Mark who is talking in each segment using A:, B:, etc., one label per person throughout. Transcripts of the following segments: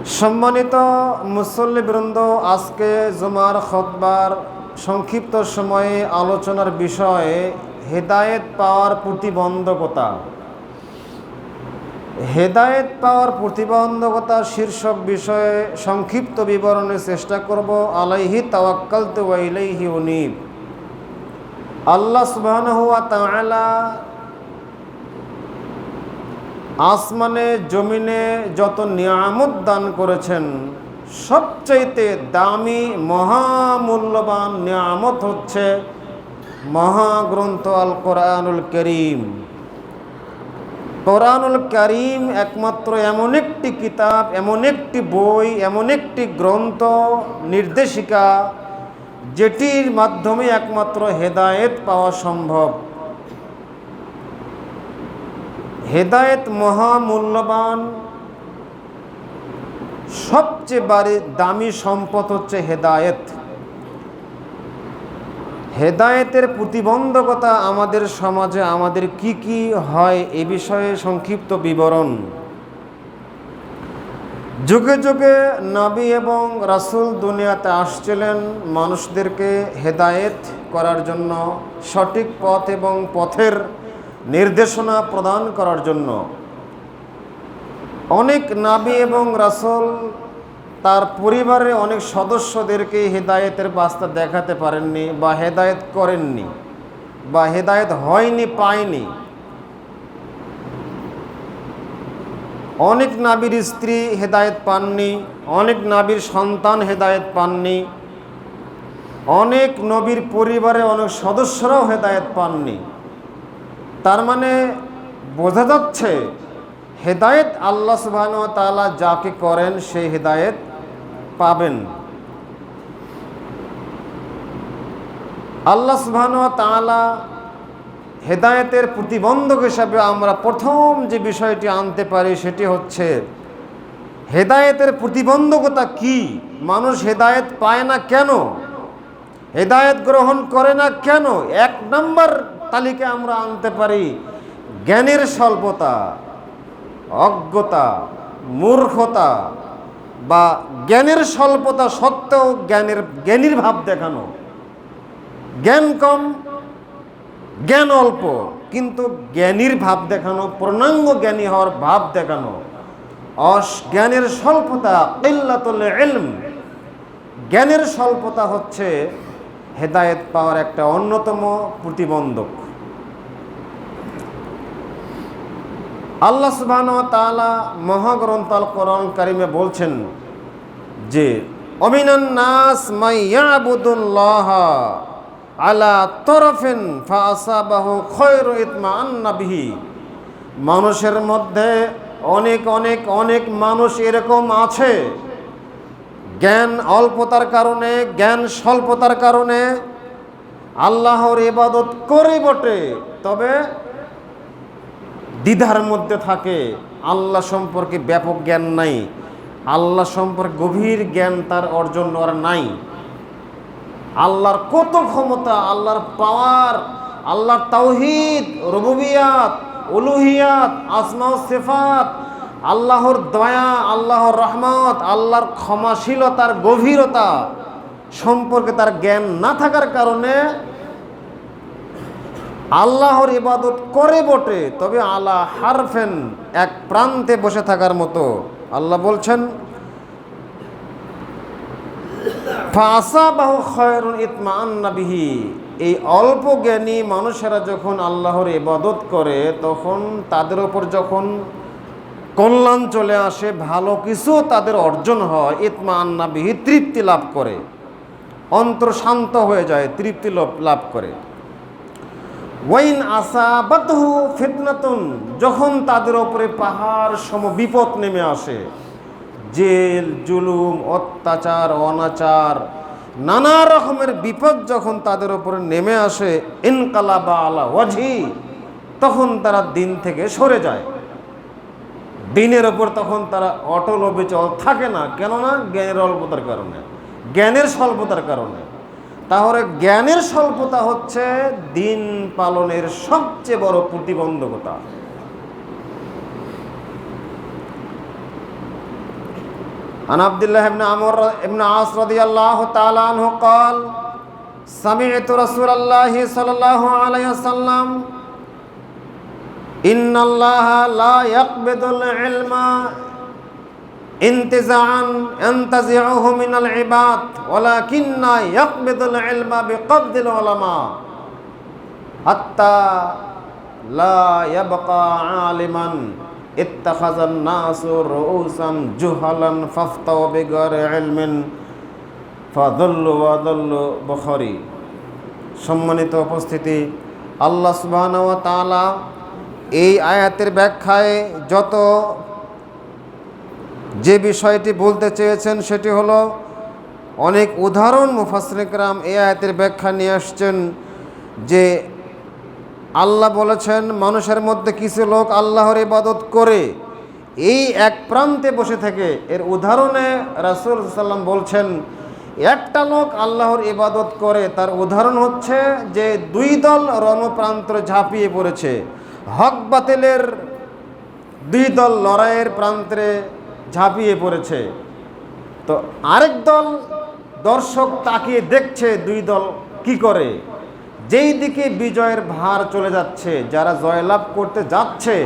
A: সম্মানিত মুসল্লিবৃন্দ, আজকে জুমার খুতবার সংক্ষিপ্ত সময়ে আলোচনার বিষয়ে হেদায়েত পাওয়ার প্রতিবন্ধকতা। হেদায়েত পাওয়ার প্রতিবন্ধকতা শীর্ষক বিষয়ে সংক্ষিপ্ত বিবরণের চেষ্টা করব। আলাইহি তাওয়াক্কালতু ওয়া ইলাইহি উনীব। আল্লাহ সুবহানাহু ওয়া তাআলা আসমানে জমিনে যত নিয়ামত দান করেছেন, সবচাইতে দামি মহামূল্যবান নিয়ামত হচ্ছে মহাগ্রন্থ আল কোরআনুল কারীম। কোরআনুল কারীম একমাত্র এমন একটি কিতাব, এমন একটি বই, এমন একটি গ্রন্থ, নির্দেশিকা, যেটির মাধ্যমে একমাত্র হেদায়েত পাওয়া সম্ভব। হেদায়েত মহামূল্যবান, সবচেয়ে দামি সম্পদ হচ্ছে হেদায়েত। হেদায়েতের প্রতিবন্ধকতা আমাদের সমাজে আমাদের কি কি হয় এ বিষয়ে সংক্ষিপ্ত বিবরণ। যুগে যুগে নবী এবং রাসূল দুনিয়াতে আসছিলেন মানুষদেরকে হেদায়েত করার জন্য, সঠিক পথ এবং পথের নির্দেশনা প্রদান করার জন্য। অনেক নবী এবং রাসূল তার পরিবারের অনেক সদস্যদেরকে হেদায়েতের রাস্তা দেখাতে পারেননি, বা হেদায়েত করেননি, বা হেদায়েত হয়নি, পায়নি। অনেক নবীর স্ত্রী হেদায়েত পাননি, অনেক নবীর সন্তান হেদায়েত পাননি, অনেক নবীর পরিবারে অনেক সদস্যরাও হেদায়েত পাননি। তার মানে বোঝা যাচ্ছে হেদায়েত আল্লাহ সুবহানাহু ওয়া তাআলা যাকে করেন সেই হেদায়েত পাবেন। আল্লাহ সুবহানাহু ওয়া তাআলা হেদায়েতের প্রতিবন্ধক হিসাবে আমরা প্রথম যে বিষয়টি আনতে পারি সেটি হচ্ছে হেদায়েতের প্রতিবন্ধকতা কি। মানুষ হেদায়েত পায় না কেন, হেদায়েত গ্রহণ করে না কেন? এক নম্বর তালিকায় আমরা আনতে পারি জ্ঞানের স্বল্পতা, অজ্ঞতা, মূর্খতা, বা জ্ঞানের স্বল্পতা সত্ত্বেও জ্ঞানীর ভাব দেখানো। জ্ঞান কম, জ্ঞান অল্প, কিন্তু জ্ঞানীর ভাব দেখানো, পূর্ণাঙ্গ জ্ঞানী হওয়ার ভাব দেখানো। জ্ঞানের স্বল্পতা, কিল্লাতুল ইলম, জ্ঞানের স্বল্পতা হচ্ছে হেদায়েত পাওয়ার একটা অন্যতম প্রতিবন্ধক। আল্লাহ সুবহানাহু ওয়া তাআলা মহাগ্রন্থ আল কোরআন কারীমে বলছেন যে অমিনান নাস মান ইয়াবুদুল্লাহা আলা তরফিন ফাআসাবাহু খায়রু ইতমাআন্না বিহি। মানুষের মধ্যে অনেক অনেক অনেক মানুষ এরকম আছে, জ্ঞান অল্পতার কারণে, জ্ঞান স্বল্পতার কারণে আল্লাহর ইবাদত করে বটে, তবে দ্বিধার মধ্যে থাকে। আল্লাহ সম্পর্কে ব্যাপক জ্ঞান নাই, আল্লাহ সম্পর্কে গভীর জ্ঞান তার অর্জন আর নাই। আল্লাহর কত ক্ষমতা, আল্লাহর পাওয়ার, আল্লাহর তাওহীদ, রুবুবিয়াত, উলুহিয়াত, আসমা ও সিফাত, আল্লাহর দয়া, আল্লাহর রহমত, আল্লাহর ক্ষমাশীলতার গভীরতা সম্পর্কে তার জ্ঞান না থাকার কারণে আল্লাহর ইবাদত করে বটে, তবে আলা হারফেন, এক প্রান্তে বসে থাকার মতো। আল্লাহ বলছেন ফাআসাবাহু খায়রুন ইতমাআন্না বিহি। এই অল্প জ্ঞানী মানুষেরা যখন আল্লাহর ইবাদত করে, তখন তাদের উপর যখন কল্যাণ চলে আসে, ভালো কিছু তাদের অর্জন হয়, ইতমাআন্না বিহি, তৃপ্তি লাভ করে, অন্তর শান্ত হয়ে যায়, তৃপ্তি লাভ করে। ওয়াইন আসাবাতহু ফিতনাতুন, যখন তাদের উপরে পাহাড় সম বিপদ নেমে আসে, জেল, জুলুম, অত্যাচার, অনাচার, নানা রকমের বিপদ যখন তাদের উপরে নেমে আসে, ইনকালাবা আলা ওয়াজহি, তখন তারা দিন থেকে সরে যায়। দিনের ওপর তখন তারা অটল অবিচল থাকে না। কেননা জ্ঞানের অল্পতার কারণে, জ্ঞানের স্বল্পতার কারণে। তাহলে জ্ঞানের স্বল্পতা হচ্ছে দিন পালনের সবচেয়ে বড় প্রতিবন্ধকতা। عن عبد الله بن عمرو بن عاص رضي الله تعالى عنه قال سمعت رسول الله صلى الله عليه وسلم إن الله لا يقبض العلم انتزاعا ينتزعه من العباد ولكن يقبض العلم بقبض العلماء حتى لا يبقى عالما اتخذ الناس رؤوسا جهلا فافتوا بغير علم فضلوا وضلوا বুখারী। সম্মানিত উপস্থিতি, আল্লাহ সুবহানাহু ওয়া তাআলা এই আয়াতের ব্যাখ্যায় যে বিষয়টি বলতে চেয়েছেন সেটি হলো, অনেক উদাহরণ মুফাসসিরিন কিরাম এই আয়াতের ব্যাখ্যা নিয়ে আসছেন যে আল্লাহ বলেছেন মানুষের মধ্যে কিছু লোক আল্লাহর ইবাদত করে এই এক প্রান্তে বসে থাকে। এর উদাহরণে রাসূল সাল্লাল্লাহু আলাইহি ওয়াসাল্লাম বলছেন একটা লোক আল্লাহর ইবাদত করে, তার উদাহরণ হচ্ছে যে দুই দল রণপ্রান্তরে ঝাঁপিয়ে পড়েছে, হক বাতিলের দুই দল লড়াইয়ের প্রান্তে ঝাঁপিয়ে পড়েছে। তো আরেক দল দর্শক তাকিয়ে দেখছে দুই দল কি করে। যেই দিকে বিজয়ের ভার চলে যাচ্ছে, যারা জয়লাভ করতে যাচ্ছে,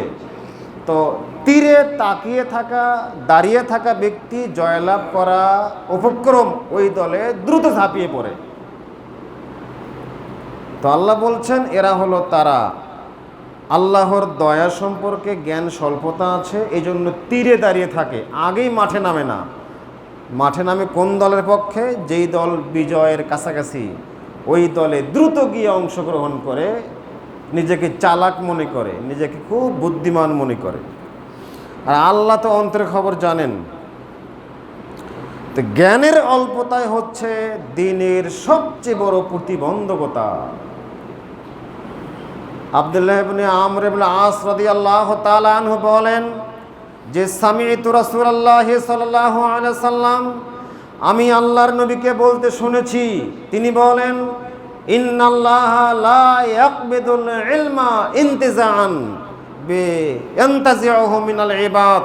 A: তো তীরে তাকিয়ে থাকা দাঁড়িয়ে থাকা ব্যক্তি জয়লাভ করা উপক্রম ওই দলে দ্রুত ঝাঁপিয়ে পড়ে। তো আল্লাহ বলছেন এরা হলো তারা আল্লাহর দয়া সম্পর্কে জ্ঞান স্বল্পতা আছে, এই জন্য তীরে দাঁড়িয়ে থাকে, আগেই মাঠে নামে না। মাঠে নামে কোন দলের পক্ষে? যেই দল বিজয়ের কাছাকাছি, ওই দলে দ্রুত গিয়ে অংশগ্রহণ করে, নিজেকে চালাক মনে করে, নিজেকে খুব বুদ্ধিমান মনে করে। আর আল্লাহ তো অন্তরের খবর জানেন। তো জ্ঞানের অল্পতাই হচ্ছে দ্বীনের সবচেয়ে বড় প্রতিবন্ধকতা। আব্দুল্লাহ ইবনে আমর ইবনে আস রাদিয়াল্লাহু তাআলা আনহু বলেন যে সামি'তু রাসূলুল্লাহ সাল্লাল্লাহু আলাইহি সাল্লাম, আমি আল্লাহর নবীকে বলতে শুনেছি, তিনি বলেন ইন্নাল্লাহা লা ইয়াকবিদুল ইলমা ইনতিজাআন ইয়ানতাজিউহু মিনাল ইবাদ।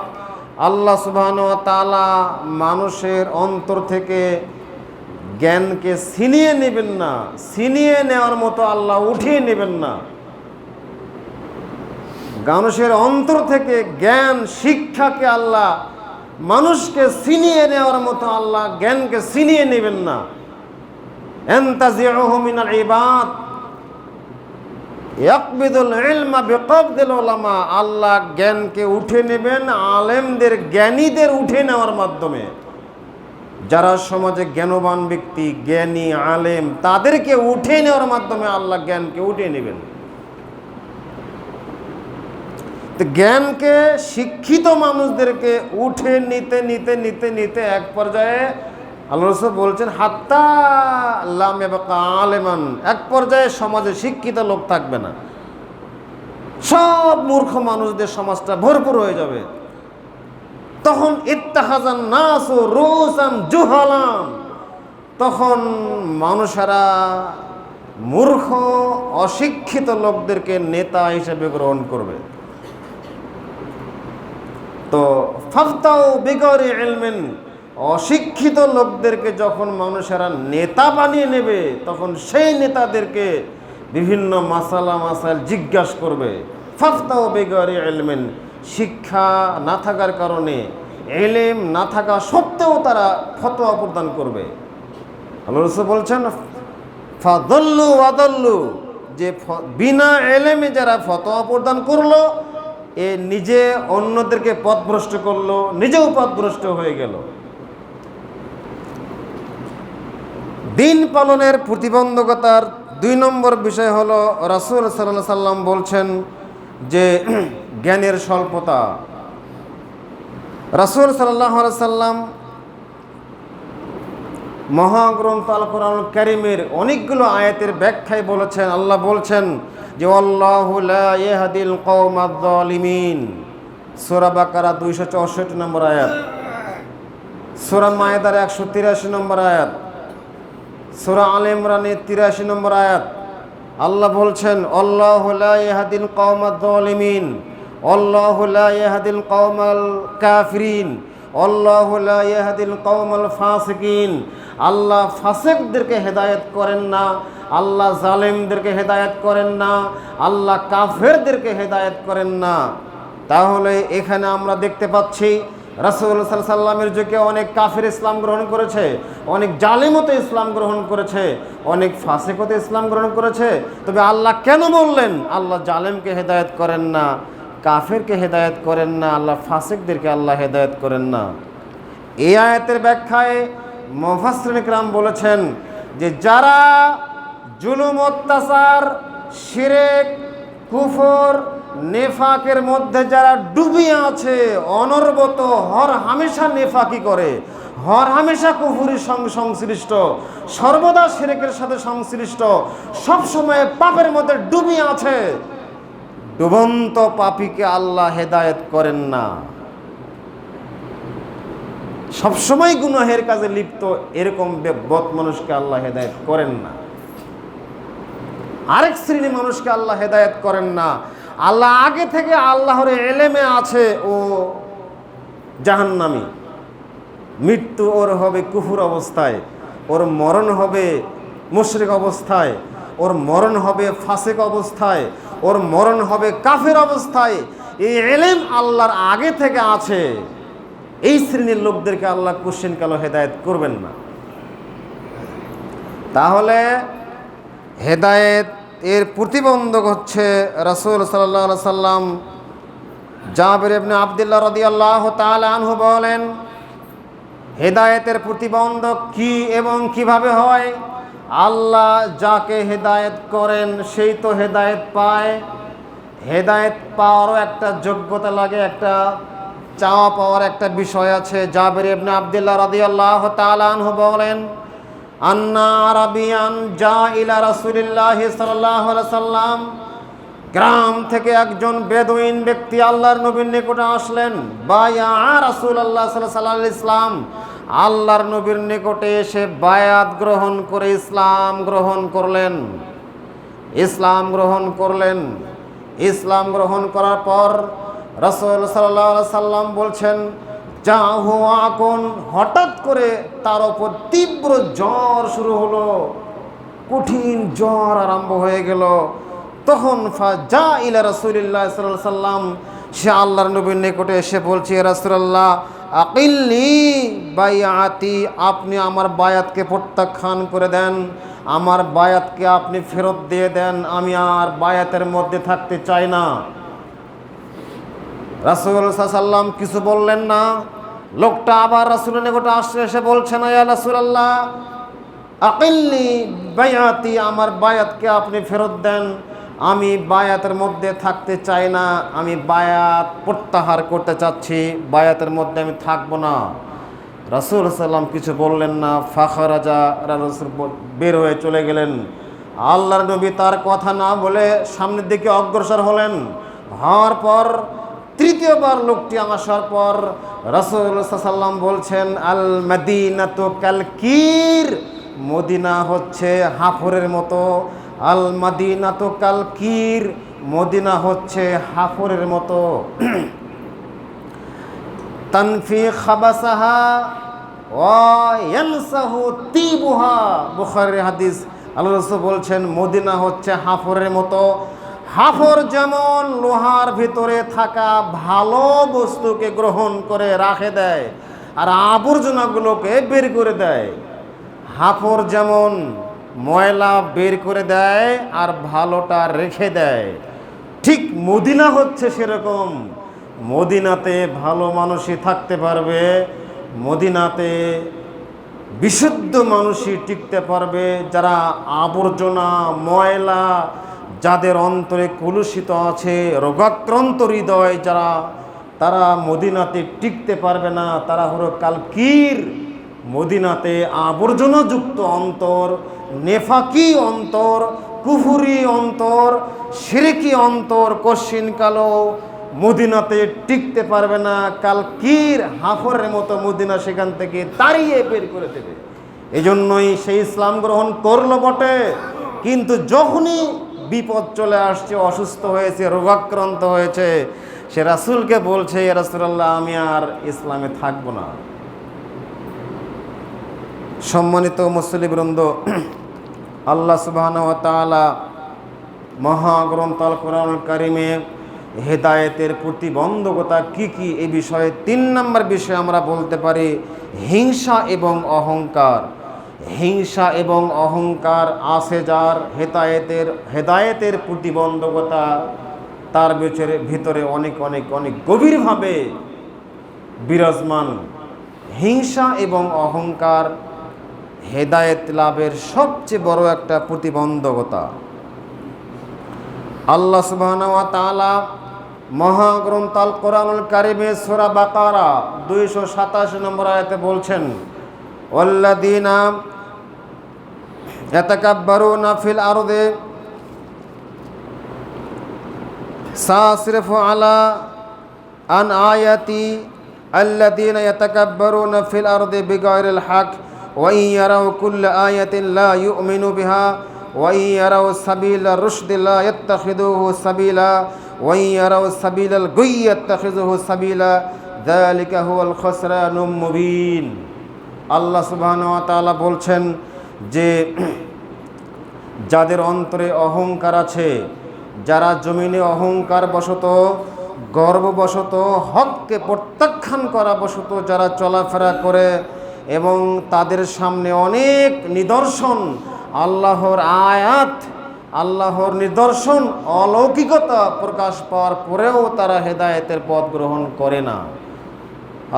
A: আল্লাহ সুবহানাহু ওয়া তাআলা মানুষের অন্তর থেকে জ্ঞানকে ছিনিয়ে নেবেন না, ছিনিয়ে নেওয়ার মতো আল্লাহ উঠিয়ে নেবেন না। মানুষের অন্তর থেকে জ্ঞান শিক্ষাকে আল্লাহ মানুষকে ছিনিয়ে নেওয়ার মতো আল্লাহ জ্ঞানকে ছিনিয়ে নেবেন না। ইয়ানতাজিউহু মিনাল ইবাদ ইয়াকবিদুল ইলমা বিকবদিল উলামা। আল্লাহ জ্ঞানকে উঠে নেবেন আলেমদের, জ্ঞানীদের উঠে নেওয়ার মাধ্যমে। যারা সমাজে জ্ঞানবান ব্যক্তি, জ্ঞানী আলেম, তাদেরকে উঠে নেওয়ার মাধ্যমে আল্লাহ জ্ঞানকে উঠে নেবেন। জ্ঞানকে শিক্ষিত মানুষদেরকে উঠে নিতে নিতে নিতে নিতে এক পর্যায়ে আল্লাহ রাসূল বলছেন হাত্তা লাম ইয়াবকা আলেমান, এক পর্যায়ে সমাজে শিক্ষিত লোক থাকবে না, সব মূর্খ মানুষদের সমাজটা ভরপুর হয়ে যাবে। তখন ইত্তাখাযান নাসু রুসান জুহালান, তখন মানুষেরা মূর্খ অশিক্ষিত লোকদেরকে নেতা হিসেবে গ্রহণ করবে। তো ফাফতাউ বিগরি ইলমিন, অশিক্ষিত লোকদেরকে যখন মানুষেরা নেতা বানিয়ে নেবে, তখন সেই নেতাদেরকে বিভিন্ন মাসাইল জিজ্ঞাসা করবে। ফাফতাউ বিগরি ইলমিন, শিক্ষা না থাকার কারণে, ইলম না থাকা সত্ত্বেও তারা ফতোয়া প্রদান করবে। আল্লাহ রাসূল বলছেন ফাদাল্লু ওয়াদাল্লু, যে বিনা ইলমে যারা ফতোয়া প্রদান করলো, এ নিজে অন্যদেরকে পথভ্রষ্ট করলো, নিজেও পথভ্রষ্ট হয়ে গেল। দিন পালনের প্রতিবন্ধকতার 2 নম্বর বিষয় হলো রাসূল সাল্লাল্লাহু আলাইহি সাল্লাম বলছেন যে জ্ঞানের স্বল্পতা। রাসূল সাল্লাল্লাহু আলাইহি সাল্লাম মহাগ্রন্থ আল কোরআনুল কারীমের অনেকগুলো আয়াতের ব্যাখ্যায় বলেছেন, আল্লাহ বলছেন যে আল্লাহু লা ইয়াহদিল কওমাজ জালিমিন, সূরা বাকারা 264 নম্বর আয়াত, সূরা মায়েদার 183 নম্বর আয়াত, সূরা আলে ইমরানের 83 নম্বর আয়াত। আল্লাহ বলছেন আল্লাহু লা ইয়াহদিল কওমাজ জালিমিন, আল্লাহু লা ইয়াহদিল কওমাল কাফিরিন, আল্লাহু লা ইয়াহদিল কওমাল ফাসিকিন, আল্লাহ ফাসিকদেরকে হেদায়েত করেন না, আল্লাহ জালেমদেরকে হেদায়েত করেন না, আল্লাহ কাফেরদেরকে হেদায়েত করেন না। তাহলে এখানে আমরা দেখতে পাচ্ছি রাসূল সাল্লাল্লাহু আলাইহি সাল্লামের যুগে অনেক কাফের ইসলাম গ্রহণ করেছে, অনেক জালেমতে ইসলাম গ্রহণ করেছে, অনেক ফাসিকতে ইসলাম গ্রহণ করেছে। তবে আল্লাহ কেন বললেন আল্লাহ জালেমকে হেদায়েত করেন না, কাফেরকে হেদায়েত করেন না, আল্লাহ ফাসিকদেরকে আল্লাহ হেদায়েত করেন না? এই আয়াতের ব্যাখ্যায় মুফাসসিরিন কিরাম বলেছেন যে যারা জুলুম, অত্যাচার, শিরক, কুফর, নেফাকের মধ্যে যারা ডুবিয়ে আছে, অনর্বত হর হামেশা নেফাকি করে, হর হামেশা কুফুরির সঙ্গে সংশ্লিষ্ট, সর্বদা শিরকের সাথে সংশ্লিষ্ট, সব সময় পাপের মধ্যে ডুবিয়ে আছে, ডুবন্ত পাপীকে আল্লাহ হেদায়েত করেন না। সবসময় গুনাহের কাজে লিপ্ত এরকম বদ মানুষকে আল্লাহ হেদায়েত করেন না। আরেক শ্রেণী মানুষকে আল্লাহ হেদায়েত করেন না, আল্লাহ আগে থেকে আল্লাহর এলেমে আছে ও জাহান্নামী, মৃত্যু ওর হবে কুফর অবস্থায়, ওর মরণ হবে মুশরিক অবস্থায়, ওর মরণ হবে ফাসিক অবস্থায়, ওর মরণ হবে কাফের অবস্থায়। এই এলেম আল্লাহর আগে থেকে আছে। এই শ্রেণীর লোকদেরকে আল্লাহ কোশ্চেন কালো হেদায়েত করবেন না। তাহলে হেদায়েত এর প্রতিবন্ধক হচ্ছে রাসূল সাল্লাল্লাহু আলাইহি সাল্লাম। জাবের ইবনে আব্দুল্লাহ রাদিয়াল্লাহু তাআলা আনহু বলেন, হেদায়েতের প্রতিবন্ধক কি এবং কিভাবে হয়? আল্লাহ যাকে হেদায়েত করেন সেই তো হেদায়েত পায়। হেদায়েত পাওয়ারও একটা যোগ্যতা লাগে, একটা চাওয়া পাওয়ার একটা বিষয় আছে। জাবের ইবনে আব্দুল্লাহ রাদিয়াল্লাহু তাআলা আনহু বলেন, আন্না আরাবিয়ান যা ইলা রাসূলিল্লাহি সাল্লাল্লাহু আলাইহি সাল্লাম, গ্রাম থেকে একজন বেদুইন ব্যক্তি আল্লাহর নবীর নিকটে আসলেন। বায়া রাসূলুল্লাহ সাল্লাল্লাহু আলাইহি ইসলাম, আল্লাহর নবীর নিকটে এসে বায়াত গ্রহণ করে ইসলাম গ্রহণ করলেন। ইসলাম গ্রহণ করলেন। ইসলাম গ্রহণ করার পর রাসূল সাল্লাল্লাহু আলাইহি সাল্লাম বলছেন, যা হুয়া কোন, হঠাৎ করে তার ওপর তীব্র জ্বর শুরু হলো, কঠিন জ্বর আরম্ভ হয়ে গেল। তখন যা ইলা রাসূলিল্লাহ সাল্লাল্লাহু আলাইহি সাল্লাম, সে আল্লাহর নবীর নিকটে এসে বলছে, ইয়া রাসূলুল্লাহ আকিলনি বাইআতি, আপনি আমার বায়াতকে প্রত্যাখ্যান করে দেন, আমার বায়াতকে আপনি ফেরত দিয়ে দেন, আমি আর বায়াতের মধ্যে থাকতে চাই না। রাসূল সাল্লাল্লাহু আলাইহি সাল্লাম কিছু বললেন না। লোকটা আবার রাসূলের নিকটে আসছে, এসে বলছেন, ইয়া রাসূলুল্লাহ আকিলনি বাইআতি, আমার বায়াতকে আপনি ফেরত দেন, আমি বায়াতের মধ্যে থাকতে চাই না, আমি বায়াত প্রত্যাহার করতে চাচ্ছি, বায়াতের মধ্যে আমি থাকবো না। রাসূল সাল্লাম কিছু বললেন না। ফাখরাজা, রাসূল বের হয়ে চলে গেলেন। আল্লাহর নবী তার কথা না বলে সামনের দিকে অগ্রসর হলেন। হওয়ার পর তৃতীয়বার লোকটি আসার পর রাসূল সাল্লাম বলছেন, আল মাদিনাতু কালকির, মদিনা হচ্ছে হাফরের মতো। আল মাদিনাতু কালকির, মদিনা হচ্ছে হাফরের মতো। তানফি খাবাসাহা ওয়া ইয়ানসাহু তিবুহা, বুখারীর হাদিস। আল্লাহ রাসূল বলছেন মদিনা হচ্ছে হাফরের মতো। হাফর যেমন লোহার ভিতরে থাকা ভালো বস্তুকে গ্রহণ করে রাখে দেয় আর আবর্জনাগুলোকে বের করে দেয়, হাফর যেমন ময়লা বের করে দেয় আর ভালোটা রেখে দেয়, ঠিক মদিনা হচ্ছে সেরকম। মদিনাতে ভালো মানুষই থাকতে পারবে, মদিনাতে বিশুদ্ধ মানুষই টিকতে পারবে। যারা আবর্জনা, ময়লা, যাদের অন্তরে কলুষিত আছে, রোগাক্রান্ত হৃদয় যারা, তারা মদিনাতে টিকতে পারবে না। তারা হলো কালকির। মদিনাতে আবর্জনাযুক্ত অন্তর, নেফাকি অন্তর, কুফুরি অন্তর, শিরকি অন্তর কশিনকালো মদিনাতে টিকতে পারবে না। কালকির হাফরের মতো মদিনা সেখান থেকে তাড়িয়ে বের করে দেবে। এই জন্যই সেই ইসলাম গ্রহণ করলো বটে, কিন্তু যখনই বিপদ চলে আসছে, অসুস্থ হয়েছে, রোগাক্রান্ত হয়েছে, সে রাসূলকে বলছে, ইয়া রাসূলুল্লাহ, আমি আর ইসলামে থাকব না। সম্মানিত মুসলিমবৃন্দ, আল্লাহ সুবহানাহু ওয়া তাআলা মহাগ্রন্থ আল কোরআনুল কারীমে হেদায়েতের প্রতিবন্ধকতা কি কি এই বিষয়ে 3 নম্বর বিষয় আমরা বলতে পারি হিংসা এবং অহংকার। হিংসা এবং অহংকার আছে যার হেদায়েতের প্রতিবন্ধকতা তার ভিতরে অনেক অনেক অনেক গভীরভাবে বিরাজমান। হিংসা এবং অহংকার হেদায়েত লাভের সবচেয়ে বড় একটা প্রতিবন্ধকতা। আল্লাহ সুবহানাহু ওয়া তাআলা মহাগ্রন্থ আল কোরআনুল কারীমে সূরা বাকারা 287 নম্বর আয়াতে বলছেন, ওয়াল্লাযীনা ইয়াতাকাব্বারুনা ফিল আরদি সাসরিফু আলা আন আয়াতি আল্লাযীনা ইয়াতাকাব্বারুনা ফিল আরদি বিগাইরিল হক ওয়া ইন ইয়ারাউ কুল্লা আয়াতিন লা ইউমিনু বিহা ওয়া ইন ইয়ারাউ সাবিলা রুশদি লা ইয়াত্তাখিযুহু সাবিলা ওয়া ইন ইয়ারাউ সাবিলাল গায়য়্যি ইয়াত্তাখিযুহু সাবিলা যালিকা হুয়াল খুসরানুম মুবিন। আল্লাহ সুবহানাহু ওয়া তাআলা বলছেন যে যাদের অন্তরে অহংকার আছে, যারা জমিনে অহংকার বশত, গর্ববশত, হককে প্রত্যাখ্যান করা বশত যারা চলাফেরা করে এবং তাদের সামনে অনেক নিদর্শন, আল্লাহর আয়াত, আল্লাহর নিদর্শন, অলৌকিকতা প্রকাশ পাওয়ার পরেও তারা হেদায়েতের পথ গ্রহণ করে না।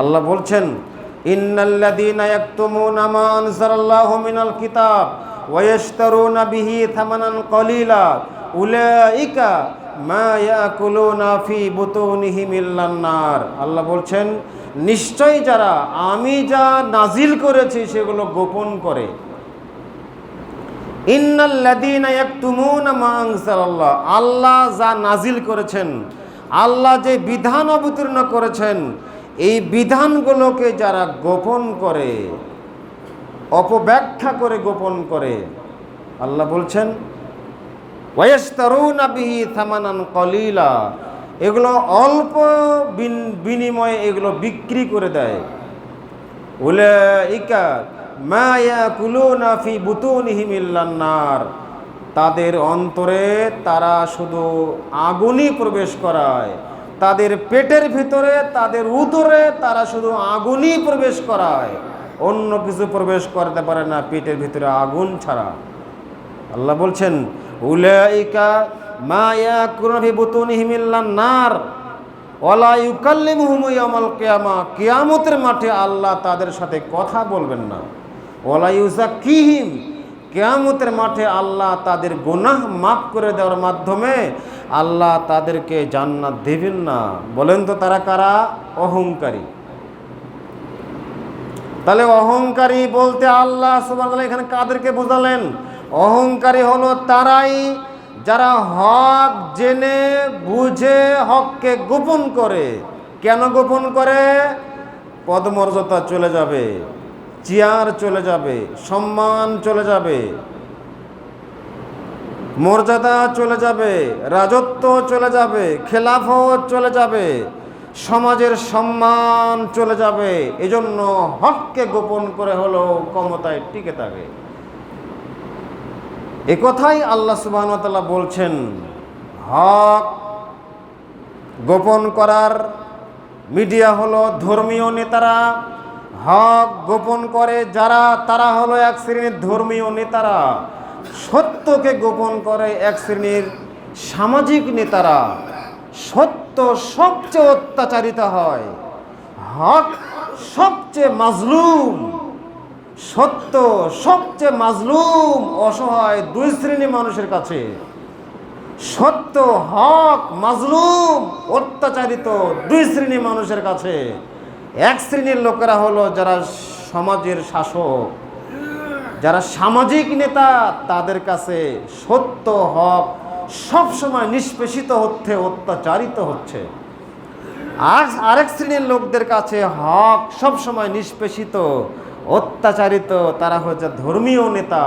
A: আল্লাহ বলছেন, ইন্নাল্লাযীনা ইয়াকতুমুনা মা আনজালাল্লাহু মিনাল কিতাব ওয়া ইয়াশতারুনা বিহি থামানান কলিলা উলাইকা মা ইয়াকুলুনা ফি বুতুনিহিম ইল্লান নার। আল্লাহ বলছেন, নিশ্চয়ই যারা আমি যা নাজিল করেছি সেগুলো গোপন করে। ইন্নাল্লাযীনা ইয়াকতুমুনা মা আনজালাল্লাহ, আল্লাহ যা নাজিল করেছেন, আল্লাহ যে বিধান অবতীর্ণ করেছেন, এই বিধানগুলোকে যারা গোপন করে, অপব্যাখ্যা করে গোপন করে, আল্লাহ বলছেন ওয়ায়াশতারুনা বিহি থামানান কলিলা, এগুলো অল্প বিনিময়ে এগুলো বিক্রি করে দেয়। উলাইকা মা ইয়াকুলুনা ফি বুতুনিহিম ইল্লান নার, তাদের অন্তরে তারা শুধু আগুনই প্রবেশ করায়, তাদের পেটের ভিতরে, তাদের উদরে তারা শুধু আগুনই প্রবেশ করায়, অন্য কিছু প্রবেশ করতে পারে না পেটের ভিতরে আগুন ছাড়া। আল্লাহ বলছেন উলাইকা মা ইয়াকুলুনা ফি বুতুনিহিম ইল্লান নার ওয়ালা ইউকাল্লিমুহুম ইয়াওমাল কিয়ামা, কিয়ামতের মাঠে আল্লাহ তাদের সাথে কথা বলবেন না। ওয়ালা ইউযাক্কিহিম, কিয়ামতের মাঠে আল্লাহ তাদের গুনাহ মাফ করে দেওয়ার মাধ্যমে আল্লাহ তাদেরকে জান্নাত দেবেন না। বলেন তো তারা কারা? অহংকারী। তাহলে অহংকারী বলতে আল্লাহ সুবহানাহু ওয়া তাআলা এখানে কাদেরকে বোঝালেন? অহংকারী হলো তারাই যারা হক জেনে বুঝে হককে গোপন করে। কেন গোপন করে? পদমর্যাদা চলে যাবে, চেয়ার চলে যাবে, সম্মান চলে যাবে, মর্যাদা চলে যাবে, রাজত্ব চলে যাবে, খেলাফত চলে যাবে, সমাজের সম্মান চলে যাবে। এজন্য হককে গোপন করে হলো ক্ষমতায় টিকে থাকে। এ কথাই আল্লাহ সুবহানাহু ওয়া তাআলা বলছেন, হক গোপন করার মিডিয়া হলো ধর্মীয় নেতারা। হক গোপন করে যারা, তারা হলো এক শ্রেণীর ধর্মীয় নেতারা। সত্যকে গোপন করে এক শ্রেণীর সামাজিক নেতারা। সত্য সবচেয়ে অত্যাচারিত হয়, হক সবচেয়ে মাজলুম। সত্য সবচেয়ে মাজলুম, অসহায় দুই শ্রেণী মানুষের কাছে। সত্য, হক, মাজলুম, অত্যাচারিত দুই শ্রেণী মানুষের কাছে। এক শ্রেণীর লোকেরা হলো যারা সমাজের শাসক, যারা সামাজিক নেতা, তাদের কাছে সত্য, হক সবসময় নিষ্পেষিত হচ্ছে, অত্যাচারিত হচ্ছে। আর আরেক শ্রেণীর লোকদের কাছে হক সবসময় নিষ্পেষিত, অত্যাচারিত। তারা হচ্ছে ধর্মীয় নেতা।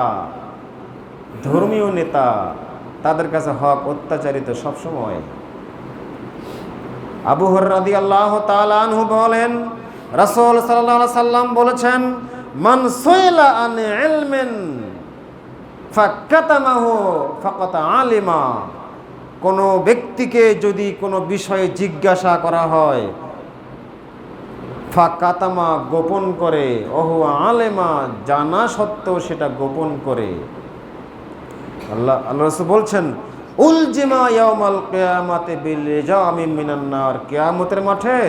A: ধর্মীয় নেতা, তাদের কাছে হক অত্যাচারিত সবসময়। আবু হুরায়রা রাদিয়াল্লাহু তাআলা আনহু বলেন, রাসূল সাল্লাল্লাহু আলাইহি সাল্লাম বলেছেন, মান সুইলা আন ইলমিন ফাকাতামাহু ফাকাত আলিমা। কোনো ব্যক্তিকে যদি কোনো বিষয়ে জিজ্ঞাসা করা হয়, ফাকাতামা গোপন করে, ওহু আলেমা জানা সত্ত্বেও সেটা গোপন করে, আল্লাহ রাসূল বলছেন, উলজিমা ইয়াউমাল কিয়ামাতি বিলিজামিন মিনান নার, কিয়ামতের মাঠে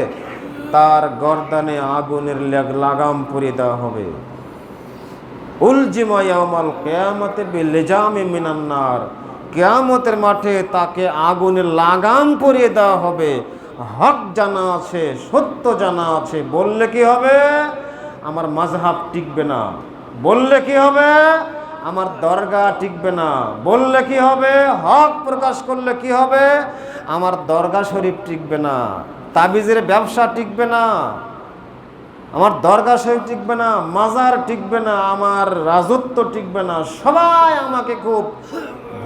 A: তার গর্দানে আগুনের লাগাম পরিয়ে দেওয়া হবে। উলজিমা ইয়াউমাল কিয়ামাতি বিলিজামিন মিনান নার, কিয়ামতের মাঠে তাকে আগুনের লাগাম পরিয়ে দেওয়া হবে। হক জানা আছে, সত্য জানা আছে, বললে কি হবে? আমার মাযহাব টিকবে না। বললে কি হবে? আমার দরগা টিকবে না। বললে কি হবে? হক প্রকাশ করলে কি হবে? আমার দরগা শরীফ টিকবে না, তাবিজের ব্যবসা টিকবে না, আমার দরগা শরীফ টিকবে না, মাজার টিকবে না, আমার রাজত্ব টিকবে না। সবাই আমাকে খুব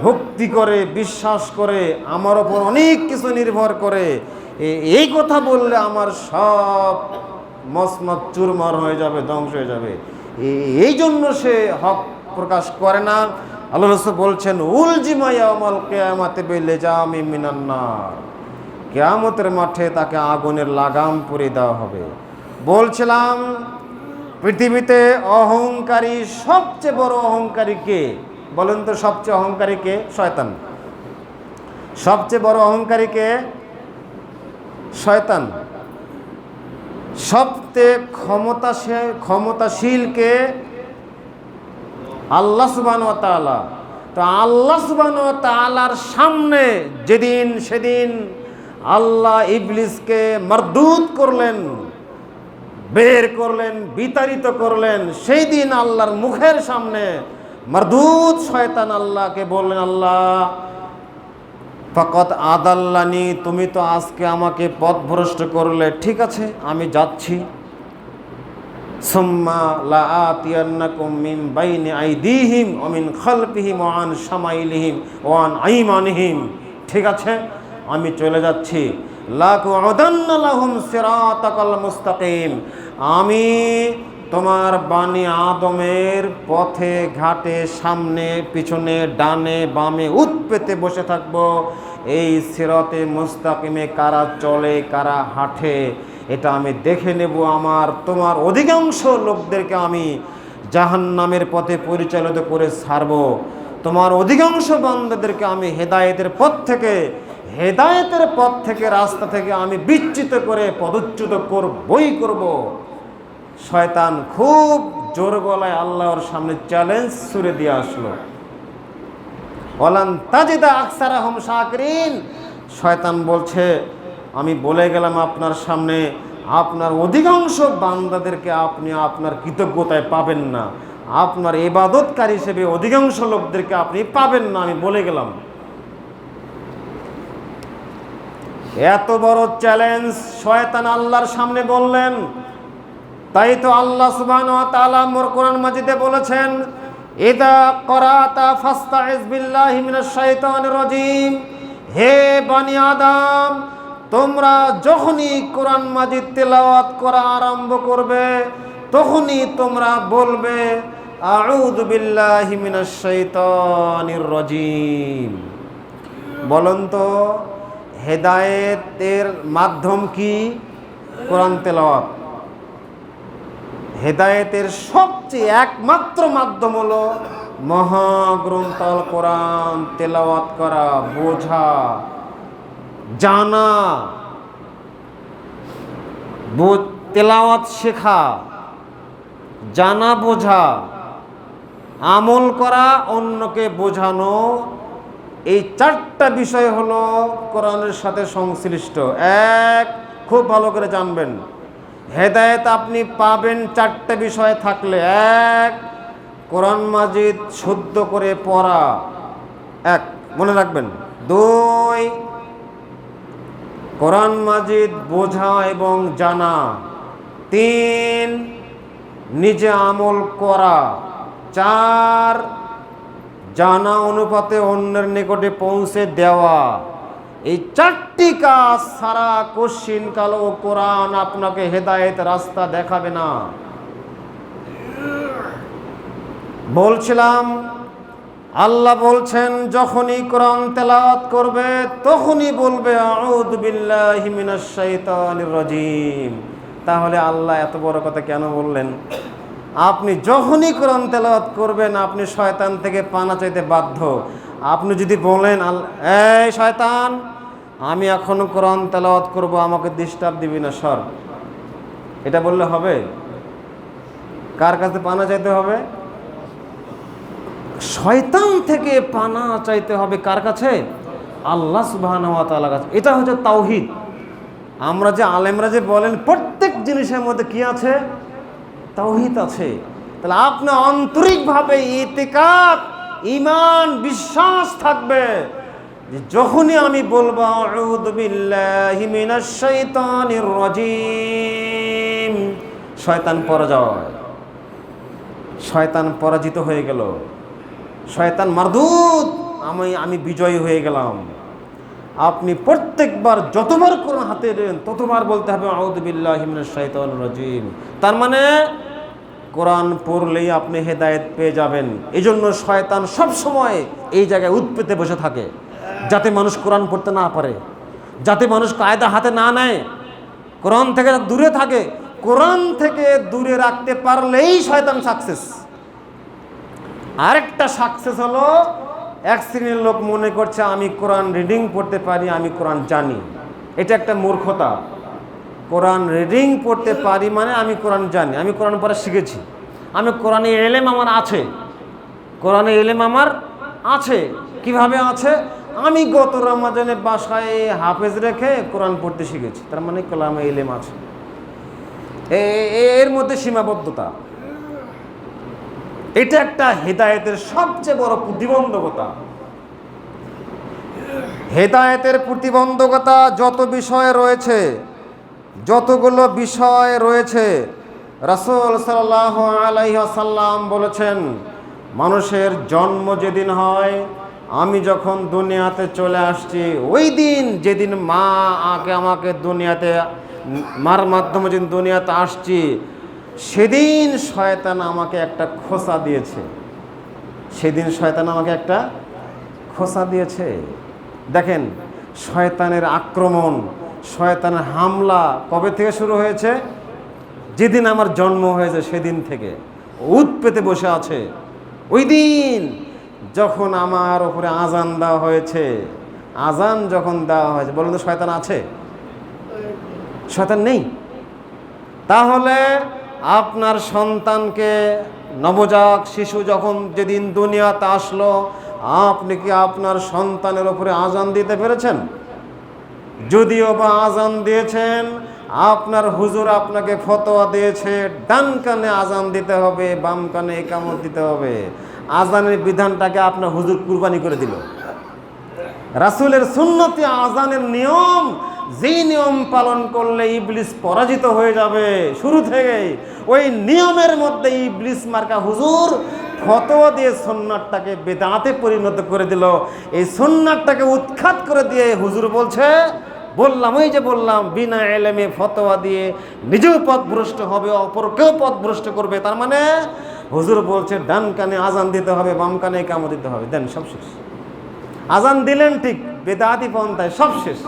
A: ভক্তি করে, বিশ্বাস করে, আমার ওপর অনেক কিছু নির্ভর করে। এই কথা বললে আমার সব মসনদ চুরমার হয়ে যাবে, ধ্বংস হয়ে যাবে। এই জন্য সে হক প্রকাশ করে না। আল্লাহ রাসূল বলছেন, উলজিমা ইয়াউমাল কিয়ামাতি বিলিজামিন মিনান নার, কিয়ামতের মাঠে তাকে আগুনের লাগাম পরিয়ে দেওয়া হবে। বলছিলাম, পৃথিবীতে অহংকারী, সবচেয়ে বড় অহংকারী কে বলেন তো? সবচেয়ে অহংকারী কে? শয়তান। সবচেয়ে বড় অহংকারী কে? শয়তান। সবচেয়ে ক্ষমতাশীল কে? আল্লাহ সুবহানাহু ওয়া তাআলা। তো আল্লাহ সুবহানাহু ওয়া তাআলার সামনে সেদিন আল্লাহ ইবলিসকে মারদুদ করলেন, বের করলেন, বিতাড়িত করলেন। সেই দিন আল্লাহর মুখের সামনে মারদুদ শয়তান আল্লাহকে বললেন, আল্লাহ ফাকাত আদাল্লানি, তুমি তো আজকে আমাকে পথভ্রষ্ট করলে, ঠিক আছে আমি যাচ্ছি। সুম্মা লাআতিয়ান্নাকুম মিন বাইনি আইদিহিম ওয়া মিন খালফিহিম ওয়া আন শামাইলিহিম ওয়া আন আইমানিহিম, ঠিক আছে আমি চলে যাচ্ছি। লাকুউদান্না লাহুম সিরাতাকাল মুস্তাকিম, আমি তোমার বানি আদমের পথে ঘাটে, সামনে পিছনে, ডানে বামে উৎপেতে বসে থাকবো। এই সিরাতে মুস্তাকিমে কারা চলে, কারা হাঁটে, এটা আমি দেখে নেব। তোমার অধিকাংশ লোকদেরকে আমি জাহান্নামের পথে পরিচালিত করে ছাড়ব। তোমার অধিকাংশ বান্দাদেরকে আমি হেদায়েতের পথ থেকে রাস্তা থেকে আমি বিচ্যুত করে পদচ্যুত করব। শয়তান খুব জোর গলায় আল্লাহর সামনে চ্যালেঞ্জ ছুড়ে দিয়ে আসলো, ওয়ালান তাজিদা আকসারাহুম শাকিরিন। শয়তান বলছে, আমি বলে গেলাম আপনার সামনে, আপনার অধিকাংশ বান্দাদেরকে আপনি আপনার কৃতজ্ঞতায় পাবেন না, আপনার ইবাদতকারী হিসেবে অধিকাংশ লোকদেরকে আপনি পাবেন না, আমি বলে গেলাম। এত বড় চ্যালেঞ্জ শয়তান আল্লাহর সামনে বললেন। তাই তো আল্লাহ সুবহানাহু ওয়া তাআলা কোরআন মাজিদে বলেছেন, ইদা করাতা ফাস্তাইজ বিল্লাহি মিনাশ শাইতানির রাজিম, হে বনি আদম, তোমরা যখনই কোরআন মাজিদ তেলাওয়াত করা আরম্ভ করবে, তখনই তোমরা বলবে আউযু বিল্লাহি মিনাশ শাইতানির রাজিম। বলুন তো, হেদায়েতের মাধ্যম কি? কোরআন তেলাওয়াত। হেদায়েতের সবচেয়ে একমাত্র মাধ্যম হলো মহাগ্রন্থ আল কোরআন তেলাওয়াত করা, বোঝা, জানা, তেলাওয়াত শেখা, জানা, বোঝা, আমল করা, অন্যকে বোঝানো। এই চারটা বিষয় হলো কোরআনের সাথে সংশ্লিষ্ট। এক, খুব ভালো করে জানবেন, হেদায়েত আপনি পাবেন চারটে বিষয় থাকলে। এক, কোরআন মাজিদ শুদ্ধ করে পড়া, এক মনে রাখবেন। দুই, কোরআন মাজিদ বোঝা এবং জানা। তিন, নিজে আমল করা। চার, জানা অনুপাতে অন্যের নিকটে পৌঁছে দেওয়া। এই 4টি কাজ সারা কশিন কালো কোরআন আপনাকে হেদায়েত রাস্তা দেখাবে না। বলছিলাম আল্লাহ বলছেন যখনই কোরআন তেলাওয়াত করবে তখনই বলবে আউযু বিল্লাহি মিনাশ শাইতানির রাজিম। তাহলে আল্লাহ এত বড় কথা কেন বললেন? আপনি যখনই কোরআন তেলাওয়াত করবেন আপনি শয়তান থেকে পানা চাইতে বাধ্য। আপনি যদি বলেন এই শয়তান, আমি এখনো কোরআন তেলাওয়াত করব, আমাকে ডিস্টার্ব দিবি না, সর, এটা বললে হবে? কার কাছে পানা চাইতে হবে? শয়তান থেকে পানা চাইতে হবে কার কাছে? আল্লাহ সুবহানাহু ওয়া তাআলার কাছে। এটা হচ্ছে তাওহীদ। আমরা যে আলেমরা যে বলেন প্রত্যেক জিনিসের মধ্যে কি আছে? তাওহীদ আছে। তাহলে আপনার আন্তরিকভাবে ইতিকাদ, ঈমান, বিশ্বাস থাকবে যে যখনই আমি বলবো আউযু বিল্লাহি মিনাশ শাইতানির রাজিম, শয়তান পরাজয়, শয়তান পরাজিত হয়ে গেল, শয়তান মারদুদ, আমি বিজয়ী হয়ে গেলাম। আপনি প্রত্যেকবার যতবার কোরআন হাতে নেন ততবার বলতে হবে আউযু বিল্লাহি মিনাশ শাইতানির রাজিম। তার মানে কোরআন পড়লেই আপনি হেদায়েত পেয়ে যাবেন। এজন্য শয়তান সব সময় এই জায়গায় উৎপেতে বসে থাকে যাতে মানুষ কোরআন পড়তে না পারে, যাতে মানুষ কায়দা হাতে না নেয়, কোরআন থেকে দূরে থাকে। কোরআন থেকে দূরে রাখতে পারলেই শয়তান সাকসেস। আরেকটা সাকসেস হলো এক শ্রেণীর লোক মনে করছে আমি কোরআন রিডিং পড়তে পারি, আমি কোরআন জানি। এটা একটা মূর্খতা। কোরআন রিডিং পড়তে পারি মানে আমি কোরআন জানি, আমি কোরআন পড়া শিখেছি, আমি কোরআনে এলেম আমার আছে, কোরআনে এলেম আমার আছে। কিভাবে আছে? আমি গত রমজানে বাসায় হাফেজ রেখে কোরআন পড়তে শিখেছি, তার মানে কোরআনে এলেম আছে। এর মধ্যে সীমাবদ্ধতা। এটা একটা হেদায়েতের সবচেয়ে বড় প্রতিবন্ধকতা। হেদায়েতের প্রতিবন্ধকতা যত বিষয় রয়েছে, যতগুলো বিষয় রয়েছে, রাসূল সাল্লাল্লাহু আলাইহি ওয়াসাল্লাম বলেছেন মানুষের জন্ম যেদিন হয়, আমি যখন দুনিয়াতে চলে আসছি ওই দিন, যেদিন মা আমাকে দুনিয়াতে, মার মাধ্যমে যেদিন দুনিয়াতে আসছি, সেদিন শয়তান আমাকে একটা খোঁচা দিয়েছে, সেদিন শয়তান আমাকে একটা খোঁচা দিয়েছে। দেখেন শয়তানের আক্রমণ, শয়তানের হামলা কবে থেকে শুরু হয়েছে? যেদিন আমার জন্ম হয়েছে সেদিন থেকে উৎপেতে বসে আছে। ওই দিন যখন আমার উপরে আজান দেওয়া হয়েছে, আজান যখন দেওয়া হয়েছে, বলুন তো শয়তান আছে? শয়তান নেই। তাহলে আপনার সন্তানকে, নবজাত শিশু যখন যেদিন দুনিয়াতে আসলো, আপনি কি আপনার সন্তানের উপরে আজান দিতে পেরেছেন? যদিও বা আজান দিয়েছেন, আপনার হুজুর আপনাকে ফতোয়া দিয়েছে ডান কানে আজান দিতে হবে, বাম কানে ইকামত দিতে হবে। আজানের বিধানটাকে আপনার হুজুর কুরবানি করে দিল। রাসূলের সুন্নতে আজানের নিয়ম, যে নিয়ম পালন করলে ইবলিস পরাজিত হয়ে যাবে শুরু থেকেই, ওই নিয়মের মধ্যে ইবলিস মার্কা হুজুর ফতোয়া দিয়ে সুন্নাতটাকে বেদাতে পরিণত করে দিল। এই সুন্নাতটাকে উৎখাত করে দিয়ে হুজুর বলছে, বললাম, ওই যে বললাম, বিনা এলেমে ফতোয়া দিয়ে নিজেও পথভ্রষ্ট হবে, অপরকেও পথভ্রষ্ট করবে। তার মানে হুজুর বলছে ডান কানে আজান দিতে হবে, বাম কানে ইকামত দিতে হবে। দেন সব শেষ। আজান দিলেন ঠিক, বেদাতি পন্থায় সব শেষ।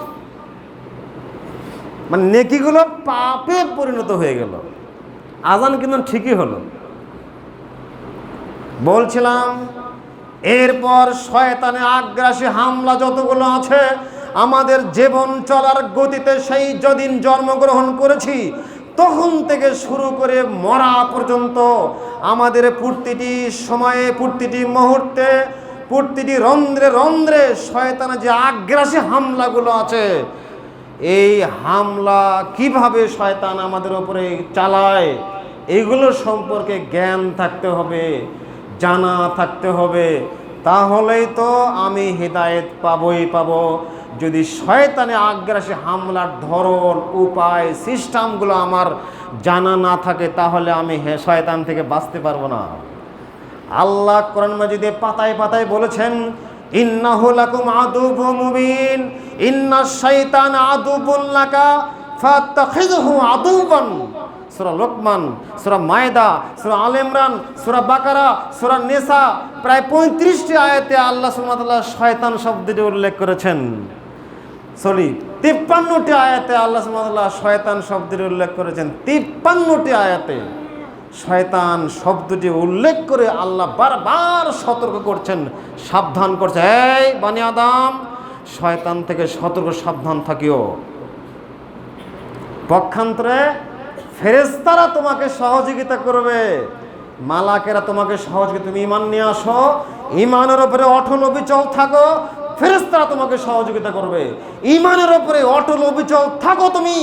A: মানে নেকিগুলো পাপে পরিণত হয়ে গেল। আজান কিন্তু ঠিকই হলো। বলছিলাম এরপর শয়তানে আগ্রাসী হামলা যতগুলো আছে, আমাদের জীবন চলার গতিতে সেই যেদিন জন্মগ্রহণ করেছি তখন থেকে শুরু করে মরা পর্যন্ত আমাদের প্রতিটি সময়ে, প্রতিটি মুহূর্তে, প্রতিটি রন্ধ্রে রন্ধ্রে শয়তানের যে আগ্রাসী হামলাগুলো আছে, এই হামলা কিভাবে শয়তান আমাদের উপরে চালায় এইগুলো সম্পর্কে জ্ঞান থাকতে হবে, জানা থাকতে হবে। তাহলেই তো আমি হেদায়েত পাবই পাবো। যদি শয়তানে আগ্রাসী হামলার ধরন, উপায়, সিস্টেমগুলো আমার জানা না থাকে তাহলে আমি শয়তান থেকে বাঁচতে পারবো না। আল্লাহ কোরআন মাজিদে পাতায় পাতায় বলেছেন, ইন্নাহু লাকুম আদুউম মুবিন ইন্নাশ শাইতানা আদুউন লাকা ফাত্তাখিযহু আদুওয়ান। সূরা লোকমান, সূরা মায়দা, সূরা আলে ইমরান, সূরা বাকারা, সূরা নিসা, প্রায় 35টি আয়াতে আল্লাহ সুবহানাহু ওয়া তাআলা শয়তান শব্দটি উল্লেখ করেছেন। 53টি আয়াতে আল্লাহ সুবহানাহু ওয়া তাআলা শয়তান শব্দটি উল্লেখ করেছেন। 53টি আয়াতে শয়তান শব্দটি উল্লেখ করে আল্লাহ বারবার সতর্ক করছেন, সাবধান করছে, এই বনি আদম, শয়তান থেকে সতর্ক সাবধান থাকিও। পক্ষান্তরে ফেরেশতারা তোমাকে সহযোগিতা করবে, মালাকেরা তোমাকে সহযোগিতা, তুমি ঈমান নিয়ে আসো, ঈমানের উপরে অটল অবিচল থাকো, ফেরেশতারা তোমাকে সহযোগিতা করবে। ঈমানের উপরে অটল অবিচল থাকো তুমি,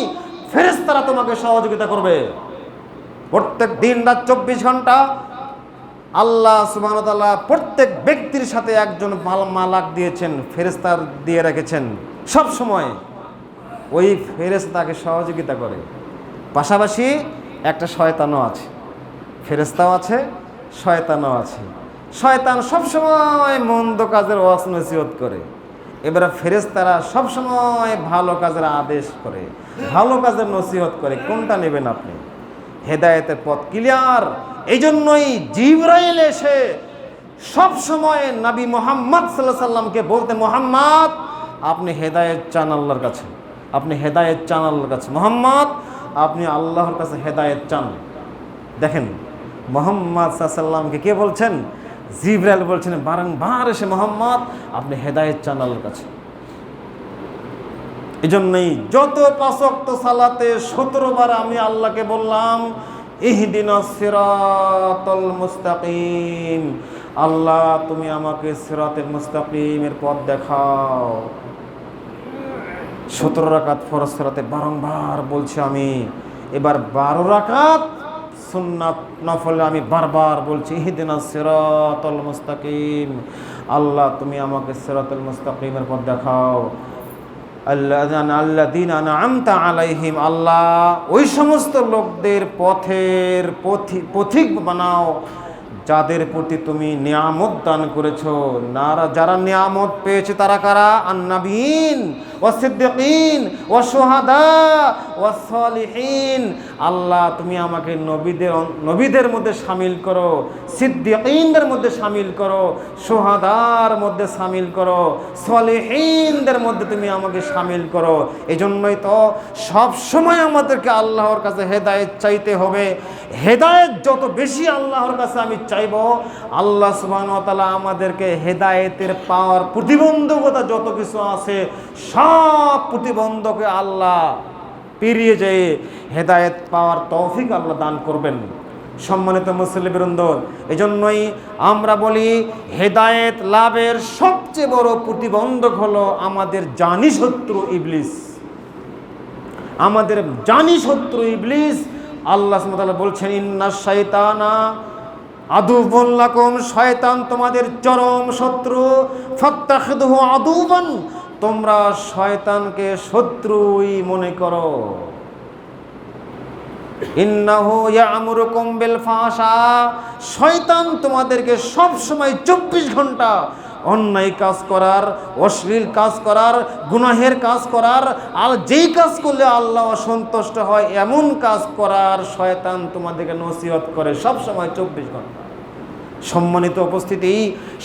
A: ফেরেশতারা তোমাকে সহযোগিতা করবে। প্রত্যেক দিন রাত 24 ঘন্টা আল্লাহ সুবহানাহু ওয়া তাআলা প্রত্যেক ব্যক্তির সাথে একজন মালাক দিয়েছেন, ফেরেশতা দিয়ে রেখেছেন। সব সময় ওই ফেরেশতাকে সহযোগিতা করে। পাশাপাশি একটা শয়তানও আছে, ফেরেশতাও আছে, শয়তানও আছে। শয়তান সবসময় মন্দ কাজের ওয়াজ নসিহত করে, এবারে ফেরেশতারা সবসময় ভালো কাজের আদেশ করে, ভালো কাজের নসিহত করে। কোনটা নেবেন আপনি? হেদায়েতের পথ ক্লিয়ার। এই জন্যই জিবরাইল এসে সব সময় নবী মুহাম্মদ সাল্লাল্লাহু আলাইহি সাল্লামকে বলতে, মুহাম্মদ আপনি হেদায়েত চান আল্লাহর কাছে, আপনি হেদায়েত চান আল্লাহর কাছে, মুহাম্মদ আপনি আল্লাহর কাছে হেদায়েত চান। দেখেন মুহাম্মদ সাল্লাল্লাহু আলাইহি সাল্লামকে কে বলছেন? জিবরাইল বলছেন বারংবার এসে, মুহাম্মদ আপনি হেদায়েত চান আল্লাহর কাছে। এই জন্যই যত 5 ওয়াক্ত সালাতে 17 বার আমি আল্লাহকে বললাম, ইহদিনাস সিরাতাল মুস্তাকিম, আল্লাহ তুমি আমাকে সিরাতুল মুস্তাকিমের পথ দেখাও। 17 রাকাত ফরজ সালাতে বারংবার বলছি আমি। এবার 12 রাকাত সুন্নাত নফলে আমি বারবার বলছি, ইহদিনাস সিরাতাল মুস্তাকিম, আল্লাহ তুমি আমাকে সিরাতুল মুস্তাকিমের পথ দেখাও। আল্লাযীনা আন'আমতা আলাইহিম, আল্লাহ ওই সমস্ত লোকদের পথের পথিক বানাও যাদের প্রতি তুমি নিয়ামত দান করেছো। যারা নিয়ামত পেয়েছে তারা কারা? আন-নাবিয়িন ওয়াস সিদ্দিকিন ওয়াস শুহাদা ওয়াস সালিহিন। আল্লাহ তুমি আমাকে নবীদের মধ্যে শামিল করো, সিদ্দিকিনদের মধ্যে শামিল করো, শুহাদার মধ্যে শামিল করো, সালিহিনদের মধ্যে তুমি আমাকে শামিল করো। এজন্যই তো সব সময় আমাদেরকে আল্লাহর কাছে হেদায়েত চাইতে হবে। হেদায়েত যত বেশি আল্লাহর কাছে আমি চাইব, আল্লাহ সুবহানাহু ওয়া তাআলা আমাদেরকে হেদায়েতের পাওয়ার প্রতিবন্ধকতা যত কিছু আছে সব প্রতিবন্ধকে আল্লাহ পেরিয়ে যেয়ে হেদায়েত পাওয়ার তৌফিক আল্লাহ দান করবেন। সম্মানিত মুসলিমবৃন্দ, এজন্যই আমরা বলি হেদায়েত লাভের সবচেয়ে বড় প্রতিবন্ধক হলো আমাদের জানি শত্রু ইবলিস। আমাদের জানি শত্রু ইবলিস। আল্লাহ সুবহানাহু ওয়া তাআলা বলছেন, ইন্নাশ শাইতানা আদুউন লাকুম, শয়তান তোমাদের চরম শত্রু, ফাত্তাখিযহু আদুওয়ান, তোমরা শয়তানকে শত্রুই মনে করো। ইন্নাহু ইয়া'মুরুকুম বিল ফাহশা, শয়তান তোমাদেরকে সব সময় 24 ঘন্টা অন্যায় কাজ করার, অশ্লীল কাজ করার, গুনাহের কাজ করার, আর যেই কাজ করলে আল্লাহ অসন্তুষ্ট হয় এমন কাজ করার শয়তান তোমাদেরকে নসিহত করে সব সময় 24 ঘন্টা। সম্মানিত উপস্থিতি,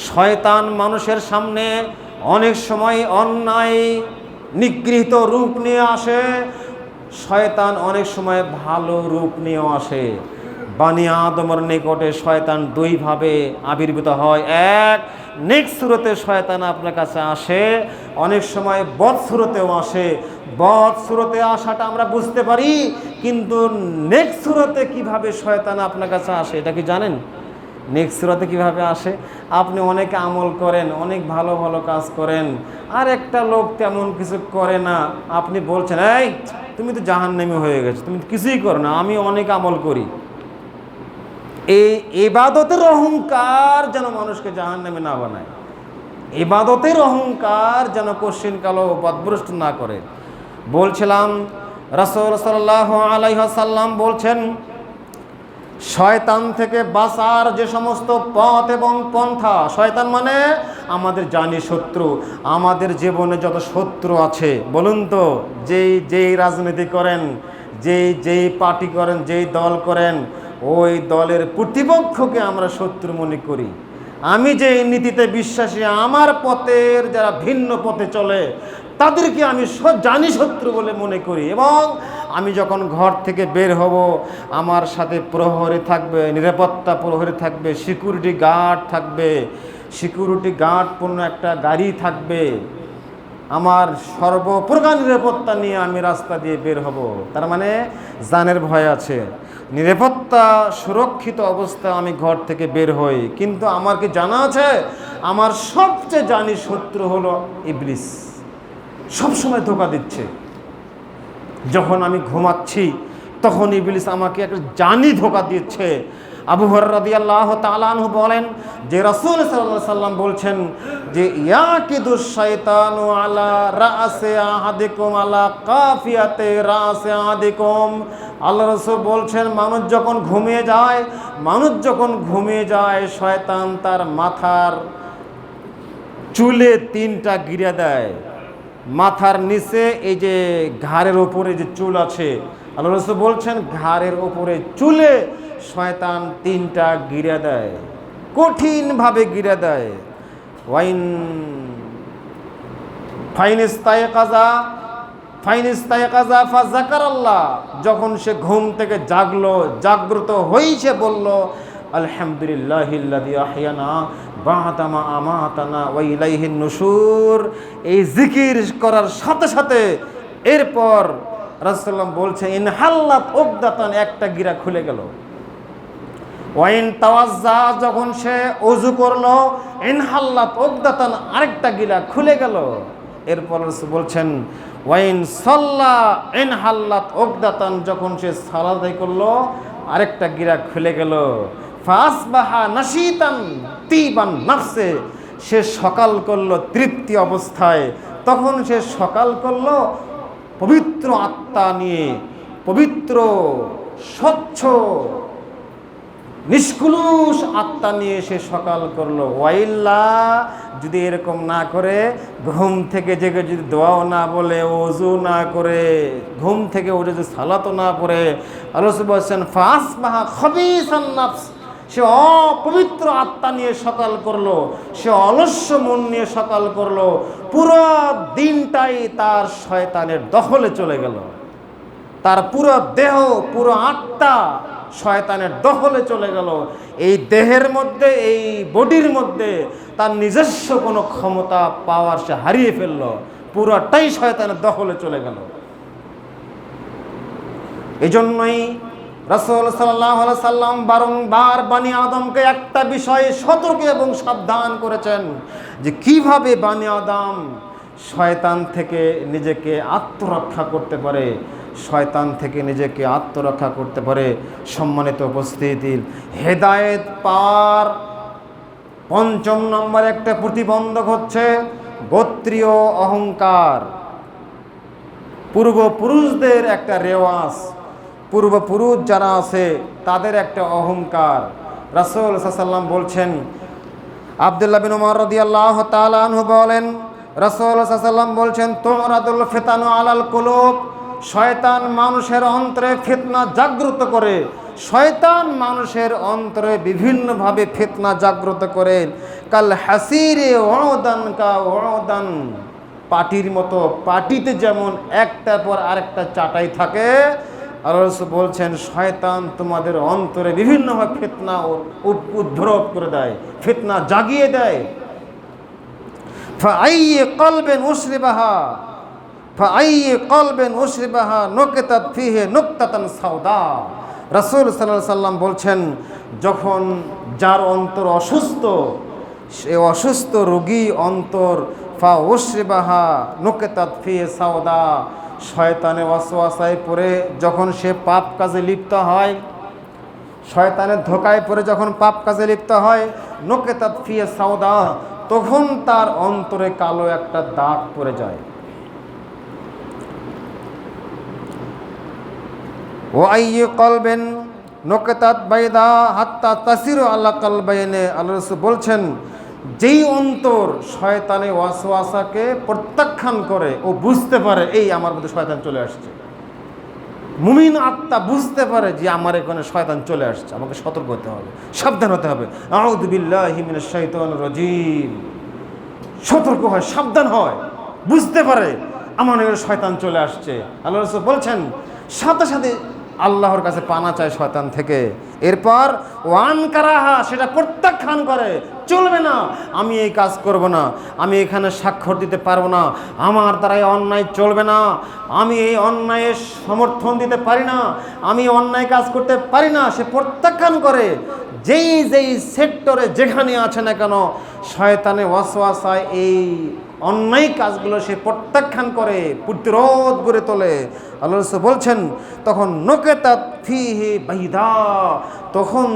A: শয়তান মানুষের সামনে অনেক সময় অন্যায় নিগৃহীত রূপ নিয়ে আসে, শয়তান অনেক সময় ভালো রূপ নিয়েও আসে। বানি আদমের নিকটে শয়তান 2 ভাবে আবির্ভূত হয়। এক, নেক সুরতে শয়তান আপনার কাছে আসে, অনেক সময় বদ সুরতেও আসে। বদ সুরতে আসাটা আমরা বুঝতে পারি, কিন্তু নেক সুরতে কিভাবে শয়তান আপনার কাছে আসে এটা কি জানেন? নেক সুরতে কিভাবে আসে? আপনি অনেক আমল করেন, অনেক ভালো ভালো কাজ করেন, আর একটা লোক তেমন কিছু করে না, আপনি বলছেন, এই তুমি তো জাহান্নামী হয়ে গেছো, তুমি কিছুই করো না, আমি অনেক আমল করি। এই ইবাদতের অহংকার যেন মানুষকে জাহান্নামে না বানায়, ইবাদতের অহংকার যেন কোশ্চিন কালো পথভ্রষ্ট না করে। বলছিলাম রাসূল সাল্লাল্লাহু আলাইহি ওয়াসাল্লাম বলছেন, শয়তান থেকে বাঁচার যে সমস্ত পথ এবং পন্থা, শয়তান মানে আমাদের জানি শত্রু। আমাদের জীবনে যত শত্রু আছে বলুন তো, যেই রাজনীতি করেন, যেই পার্টি করেন, যেই দল করেন, ওই দলের প্রতিপক্ষকে আমরা শত্রু মনে করি। আমি যে নীতিতে বিশ্বাসী, আমার পথের যারা ভিন্ন পথে চলে তাদেরকে আমি জানি শত্রু বলে মনে করি। এবং আমি যখন ঘর থেকে বের হব, আমার সাথে প্রহরী থাকবে, নিরাপত্তা প্রহরী থাকবে, সিকিউরিটি গার্ড থাকবে, সিকিউরিটি গার্ডপূর্ণ একটা গাড়ি থাকবে, আমার সর্বপ্রকার নিরাপত্তা নিয়ে আমি রাস্তা দিয়ে বের হব। তার মানে জানের ভয় আছে, নিরাপত্তা সুরক্ষিত অবস্থায় আমি ঘর থেকে বের হই। কিন্তু আমার কি জানা আছে আমার সবচেয়ে জানি শত্রু হলো ইবলিস। সবসময় ধোঁকা দিচ্ছে। যখন আমি ঘুমাচ্ছি তখন ইবলিস আমাকে একটা জানি ধোঁকা দিচ্ছে। আবু হুরায়রা রাদিয়াল্লাহু তাআলা আনহু বলেন যে রাসূল সাল্লাল্লাহু আলাইহি সাল্লাম বলছেন যে ইয়াকিদুশ শাইতানু আলা রাসি আহাদিকুম আলা কাফিয়াতে রাসি আহাদিকুম। আল্লাহ রাসূল বলছেন মানুষ যখন ঘুমিয়ে যায় শয়তান তার মাথার চুলে 3টা গিরা দেয়। মাথার নিচে এই যে ঘাড়ের ওপরে যে চুল আছে, আল্লাহ রাসূল বলছেন ঘাড়ের ওপরে চুলে শয়তান 3টা গিরা দেয়, কঠিনভাবে গিরা দেয়। ফাইনিস্তায়কাজা ফাযাকারাল্লাহ, যখন সে ঘুম থেকে জাগ্রত হয়েছে বলল আলহামদুলিল্লাহিল্লাযী আহইয়ানা বা'দা মা আমাতানা ওয়া ইলাইহিন নুশুর। এই জিকির করার সাথে সাথে এরপর রাসূলুল্লাহ বলছে ইনহাল্লাত উকদাতান, একটা গিরা খুলে গেল। ওয়াইন তাওয়াজ্জা, যখন সে ওযু করলো ইনহাল্লাত উকদাতান, আরেকটা গিরা খুলে গেল। এরপর রাসূল বলছেন ওয়াইন সাল্লা ইনহাল্লাত উকদাতান, যখন সে সালাত আদায় করলো আরেকটা গিরা খুলে গেল। ফাসবাহা নাশিতান তিবান নাফসে, সে সকাল করলো তৃপ্তি অবস্থায়। তখন সে সকাল করলো পবিত্র আত্মা নিয়ে, পবিত্র স্বচ্ছ নিষ্কুলুষ আত্মা নিয়ে সে সকাল করলো। ওয়াইল্লা, যদি এরকম না করে, ঘুম থেকে জেগে যদি দোয়াও না বলে, ওযু না করে, ঘুম থেকে উঠে যদি সালাতও না পড়ে, আল্লাহ বলছেন ফাসবাহা খবিসান নাফস, সে অপবিত্র আত্মা নিয়ে সকাল করলো, সে অলস্য মন নিয়ে সকাল করলো, পুরো দিনটাই তার শয়তানের দখলে চলে গেল। তার পুরো দেহ, পুরো আত্মা শয়তানের দখলে চলে গেল। এই দেহের মধ্যে, এই বডির মধ্যে তার নিজস্ব কোনো ক্ষমতা পাওয়ার সে হারিয়ে ফেলল, পুরোটাই শয়তানের দখলে চলে গেল। এই জন্যই রাসূল সাল্লাল্লাহু আলাইহি সাল্লাম বারংবার বনি আদমকে একটা বিষয়ে সতর্ক এবং সাবধান করেছেন যে কিভাবে বনি আদম শয়তান থেকে নিজেকে আত্মরক্ষা করতে পারে, শয়তান থেকে নিজেকে আত্মরক্ষা করতে পারে। সম্মানিত উপস্থিতি, হেদায়েত পাওয়ার 5ম নম্বর একটা প্রতিবন্ধক হচ্ছে গোত্রীয় অহংকার। পূর্বপুরুষদের একটা রেওয়াজ, পূর্বপুরুষ যারা আছে তাদের একটা অহংকার। রাসূল সাল্লাল্লাহু আলাইহি ওয়াসাল্লাম বলছেন, আব্দুল্লাহ বিন উমর রাদিয়াল্লাহু তাআলা আনহু বলেন, রাসূল সাল্লাল্লাহু আলাইহি ওয়াসাল্লাম বলছেন তুরাদুল ফিতানু আলাল কুলুব, শয়তান মানুষের অন্তরে ফিতনা জাগ্রত করে। শয়তান মানুষের অন্তরে বিভিন্নভাবে ফিতনা জাগ্রত করে। কাল হাসিরে ওয়াদান কা ওয়াদান, পাটির মতো, পাটিতে যেমন একটার পর আরেকটা চাটাই থাকে, আল্লাহ রাসূল বলছেন শয়তান তোমাদের অন্তরে বিভিন্নভাবে ফিতনা উদ্ভব করে দেয়, ফিতনা জাগিয়ে দেয়। ফাআইয়ি কলবিন উশরিবাহা নুকতাত ফিহি নুকতাতান সাওদা। রাসূল সাল্লাল্লাহু আলাইহি সাল্লাম বলছেন যখন যার অন্তর অসুস্থ, সে অসুস্থ রোগী অন্তর উশরিবাহা নুকতাত ফিহি সাওদা, শয়তানের ওয়াসওয়াসায় পড়ে যখন সে পাপ কাজে লিপ্ত হয়, শয়তানের ধোকায় পড়ে যখন পাপ কাজে লিপ্ত হয়, নুকতাত ফিহি সাওদা, তখন তার অন্তরে কালো একটা দাগ পড়ে যায়। ওয়াইয়ি কলবিন নকেতাত বাইদা হাত্তা তাসিরু আল্লাহ কালবাইনে। আল্লাহ রাসূল বলছেন, যেই অন্তর শয়তানে ওয়াসওয়াসাকে প্রত্যাখ্যান করে, ও বুঝতে পারে এই আমার মধ্যে শয়তান চলে আসছে। মুমিন আত্মা বুঝতে পারে যে আমার এখানে শয়তান চলে আসছে, আমাকে সতর্ক হতে হবে, সাবধান হতে হবে। আউযু বিল্লাহি মিনাশ শাইতানির রাজীম। সতর্ক হয়, সাবধান হয়, বুঝতে পারে আমার এখানে শয়তান চলে আসছে। আল্লাহ রাসূল বলছেন, সাথে সাথে আল্লাহর কাছে পানা চায় শয়তান থেকে। এরপর ওয়ান কারাহা, সেটা প্রত্যাখ্যান করে, চলবে না, আমি এই কাজ করব না, আমি এখানে স্বাক্ষর দিতে পারবো না, আমার দ্বারা এই অন্যায় চলবে না, আমি এই অন্যায়ের সমর্থন দিতে পারি না, আমি অন্যায় কাজ করতে পারি না, সে প্রত্যাখ্যান করে। যেই যেই সেক্টরে যেখানে আছে না কেন, শয়তানে ওয়াসওয়াসায় এই অন্যায় কাজগুলো সে প্রত্যাখ্যান করে, প্রতিরোধ গড়ে তোলে। আল্লাহ রাসূল বলছেন, তখন নকেতাত ফিহি বাইদা, তখন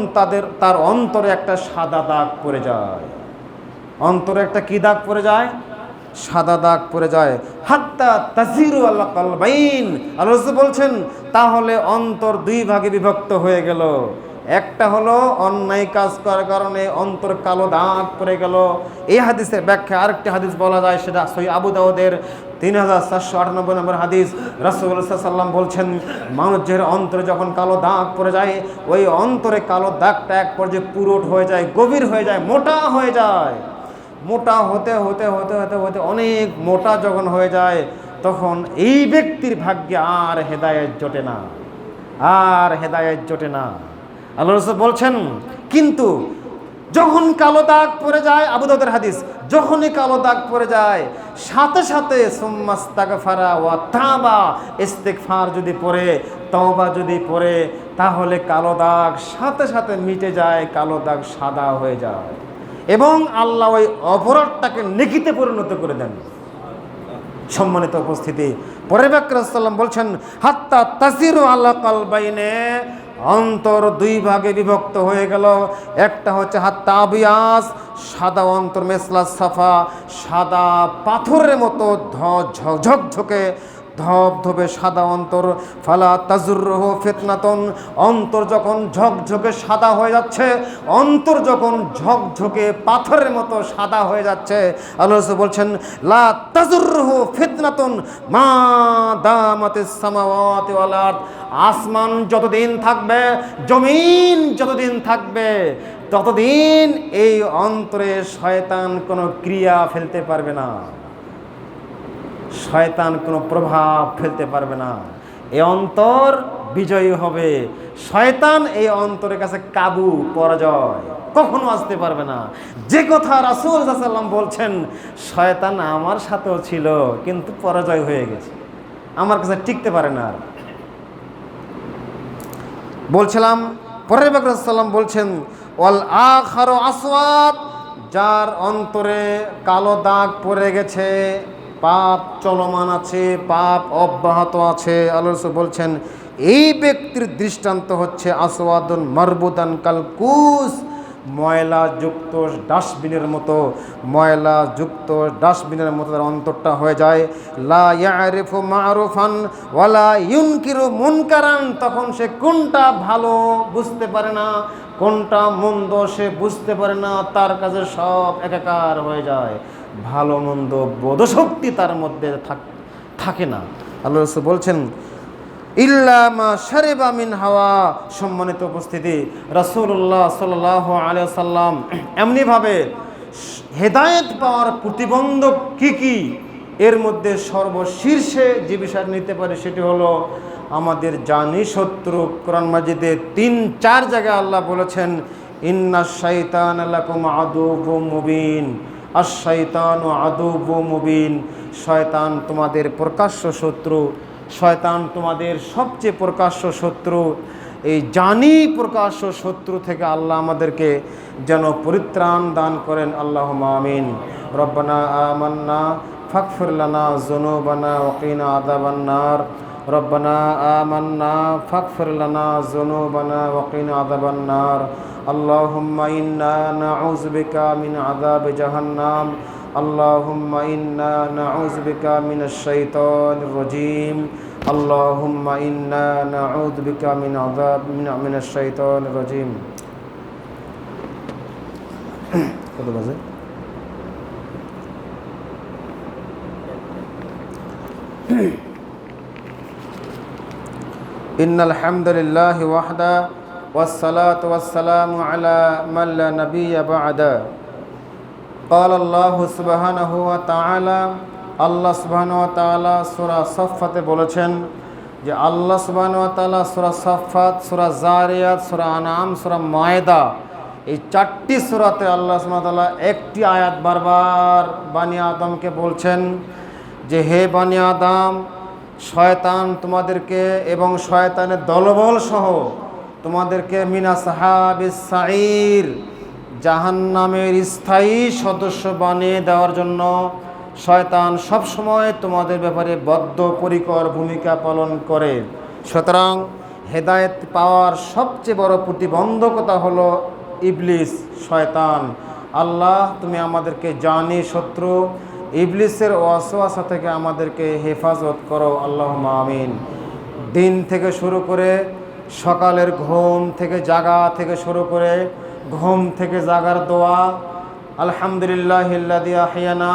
A: তার অন্তরে একটা সাদা দাগ পড়ে যায়। অন্তরে একটা কি দাগ পড়ে যায়? সাদা দাগ পড়ে যায়। হাত্তা তাসিরু আল্লাহ কালবাইন। আল্লাহ রাসূল বলছেন, তাহলে অন্তর দুই ভাগে বিভক্ত হয়ে গেল। একটা হলো অন্যায় কাজ করার কারণে অন্তর কালো দাগ পড়ে গেল। এই হাদিসের ব্যাখ্যা আরেকটি হাদিস বলা যায়, সেটা সহিহ আবু দাউদের 3498 নম্বর হাদিস। রাসূলুল্লাহ সাল্লাল্লাহু আলাইহি ওয়াসাল্লাম বলছেন, মানুষের অন্তরে যখন কালো দাগ পড়ে যায়, ওই অন্তরে কালো দাগটা এক পর্যায়ে পুরোট হয়ে যায়, গভীর হয়ে যায়, মোটা হয়ে যায়। মোটা হতে হতে হতে হতে হতে অনেক মোটা যখন হয়ে যায়, তখন এই ব্যক্তির ভাগ্যে আর হেদায়েত জোটে না, আর হেদায়েত জোটে না। আল্লাহ রাসূল বলছেন, কিন্তু যখন কালো দাগ পড়ে যায়, আবু দাউদের হাদিস, যখনই কালো দাগ পড়ে যায়, সাথে সাথে সুম্মাস্তাগফারা ওয়া তাবা, ইস্তিগফার যদি পড়ে, তওবা যদি পড়ে, তাহলে কালো দাগ সাথে সাথে মিটে যায়, কালো দাগ সাদা হয়ে যায়, এবং আল্লাহ ওই অপরাধটাকে নেকিতে পরিণত করে দেন। সম্মানিত উপস্থিতি, পরের বাক্যে রাসূলুল্লাহ বলছেন, হাত্তা তাসিরু আলা কালবাইনে, অন্তর দুই ভাগে বিভক্ত হয়ে গেল। একটা হচ্ছে হাত্তা আবিয়াস, সাদা অন্তর, মেসলা সাফা, সাদা পাথরের মতো ঝকঝকে ধবধবে সাদা অন্তর। ফালা তাজুরহু ফিতনাতুন, অন্তর যখন ঝকঝকে সাদা হয়ে যাচ্ছে, অন্তর যখন ঝকঝকে পাথরের মতো সাদা হয়ে যাচ্ছে, আল্লাহ রাসূল বলছেন, লা তাজুরহু ফিতনাতুন মা দামাতিস সামাওয়াতি ওয়াল আরদ, আসমান যতদিন থাকবে, জমিন যতদিন থাকবে, ততদিন এই অন্তরে শয়তান কোনো ক্রিয়া ফেলতে পারবে না, শয়তান কোনো প্রভাব ফেলতে পারবে না। এই অন্তর বিজয়ী হবে। শয়তান এই অন্তরের কাছে কাবু, পরাজয় কখনো আসতে পারবে না। যে কথা রাসূল সাল্লাল্লাহু আলাইহি ওয়াসাল্লাম বলছেন, শয়তান আমার সাথেও ছিল কিন্তু পরাজয় হয়ে গেছে, আমার কাছে টিকতে পারে না আর। বলছিলাম, পরের বাক্যে রাসূল সাল্লাল্লাহু আলাইহি ওয়াসাল্লাম বলছেন, ওয়াল আখারু আসওয়াদ, যার অন্তরে কালো দাগ পড়ে গেছে, পাপ চলমান আছে, পাপ অব্যাহত আছে, আল্লাহ রাসূল বলছেন, এই ব্যক্তির দৃষ্টান্ত হচ্ছে আসওয়াদুন মারবুদান কালকুস, ময়লাযুক্ত ডাস্টবিনের মতো, ময়লাযুক্ত ডাস্টবিনের মতো তার অন্তরটা হয়ে যায়। লা ইয়ারিফু মারুফান ওয়ালা ইউনকিরু মুনকারান, তখন সে কোনটা ভালো বুঝতে পারে না, কোনটা মন্দ সে বুঝতে পারে না, তার কাছে সব একাকার হয়ে যায়, ভালো মন্দ বোধশক্তি তার মধ্যে থাকে না। আল্লাহ রাসূল বলছেন, ইল্লা মা শারিবা মিন হাওয়া। সম্মানিত উপস্থিতি, রাসূলুল্লাহ সাল্লাল্লাহু আলাইহি ওয়াসাল্লাম এমনিভাবে হেদায়েত পাওয়ার প্রতিবন্ধক কি কি, এর মধ্যে সর্বশীর্ষে যে বিষয় নিতে পারে সেটি হলো আমাদের জানি শত্রু। কোরআন মাজিদে 3-4 জায়গায় আল্লাহ বলেছেন, ইন্নাশ শাইতানা লাকুম আদুউম মুবিন, আশ-শাইতানু আদুউম মুবিন, শয়তান তোমাদের প্রকাশ্য শত্রু, শয়তান তোমাদের সবচেয়ে প্রকাশ্য শত্রু। এই জানি প্রকাশ্য শত্রু থেকে আল্লাহ আমাদেরকে যেন পরিত্রাণ দান করেন, আল্লাহুম্মা আমিন। রব্বানা আমান্না ফাগফির লানা যুনুবানা ওয়া কিনা আযাবান নার, রব্বানা আমান্না ফাগফির লানা যুনুবানা ওয়া কিনা আযাবান নার, আল্লাহুম্মা ইন্না নাউযু বিকা মিন আযাবি জাহান্নাম, আল্লাহুম্মা ইন্না নাউযু বিকা মিনাশ শাইতানির রাজীম, আল্লাহুম্মা ইন্না নাউযু বিকা মিনাশ শাইতানির রাজীম। কত বাজে? ইন্নাল হামদুলিল্লাহি ওয়াহদা ওয়াসসালাতু ওয়াসসালামু আলা মান লা নাবিয়্যা বা'দা। قال الله سبحانه وتعالى, আল্লাহ সুবহানাহু ওয়া তাআলা সূরা সাফফাতে বলেছেন যে আল্লাহ সুবহানাহু ওয়া তাআলা সূরা সাফফাত, সূরা জারিয়াত, সূরা আনআম, সূরা মায়দা, এই চারটি সূরাতে আল্লাহ সুবহানাহু ওয়া তাআলা একটি আয়াত বারবার বানি আদমকে বলছেন যে হে বানি আদম, শয়তান তোমাদেরকে এবং শয়তানের দলবল সহ তোমাদেরকে মিনা সাহাবিস সাঈর, জাহান্নামের স্থায়ী সদস্য বানিয়ে দেওয়ার জন্য শয়তান সবসময় তোমাদের ব্যাপারে বদ্ধপরিকর ভূমিকা পালন করে। সুতরাং হেদায়েত পাওয়ার সবচেয়ে বড় প্রতিবন্ধকতা হলো ইবলিস, শয়তান। আল্লাহ তুমি আমাদেরকে জানি শত্রু ইবলিসের ওয়াসওয়াসা থেকে আমাদেরকে হেফাজত করো, আল্লাহুম্মা আমিন। দিন থেকে শুরু করে সকালের ঘুম থেকে জাগা থেকে শুরু করে ঘুম থেকে জাগার দোয়া আলহামদুলিল্লাহিল্লাযী আহইয়ানা,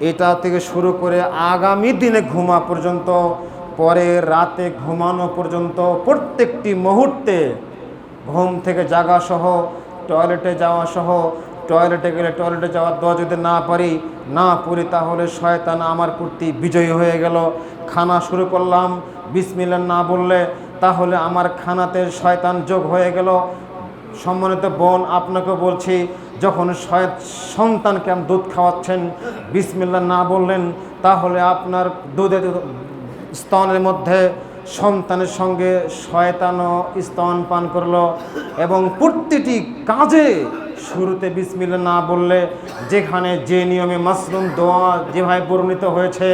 A: এটা থেকে শুরু করে আগামী দিনে ঘুমা পর্যন্ত, পরে রাতে ঘুমানো পর্যন্ত, প্রত্যেকটি মুহূর্তে ঘুম থেকে জাগা সহ, টয়লেটে যাওয়া সহ, টয়লেটে গেলে টয়লেটে যাওয়ার দোয়া যদি না পড়ি তাহলে শয়তান আমার প্রতি বিজয়ী হয়ে গেল। খানা শুরু করলাম বিসমিল্লাহ না বললে তাহলে আমার খানাতে শয়তান যোগ হয়ে গেল। সম্মানিত বোন, আপনাকে বলছি, যখন সন্তানকে আপনি দুধ খাওয়াচ্ছেন বিসমিল্লাহ না বললেন তাহলে আপনার দুধের স্তনের মধ্যে সন্তানের সঙ্গে শয়তানও স্তন পান করলো। এবং প্রতিটি কাজে শুরুতে বিসমিল্লাহ না বললে, যেখানে যে নিয়মে মাসনুন দোয়া যেভাবে বর্ণিত হয়েছে,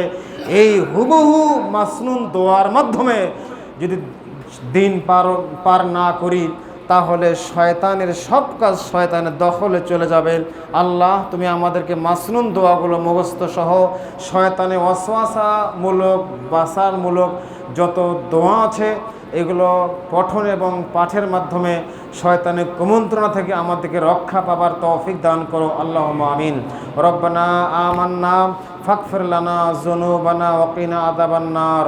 A: এই হুবহু মাসনুন দোয়ার মাধ্যমে যদি দিন পার না করি তাহলে শয়তানের সব কাজ শয়তানের দখলে চলে যাবে। আল্লাহ তুমি আমাদেরকে মাসনুন দোয়াগুলো মুখস্থ সহ শয়তানের ওয়াসওয়াসামূলক বাসারমূলক যত দোয়া আছে এগুলো পঠন এবং পাঠের মাধ্যমে শয়তানের কুমন্ত্রণা থেকে আমাদেরকে রক্ষা পাবার তৌফিক দান করো, আল্লাহুম্মা আমিন। রব্বানা আমান্না ফাগফির লানা যুনুবানা ওয়া কিনা আযাবান নার।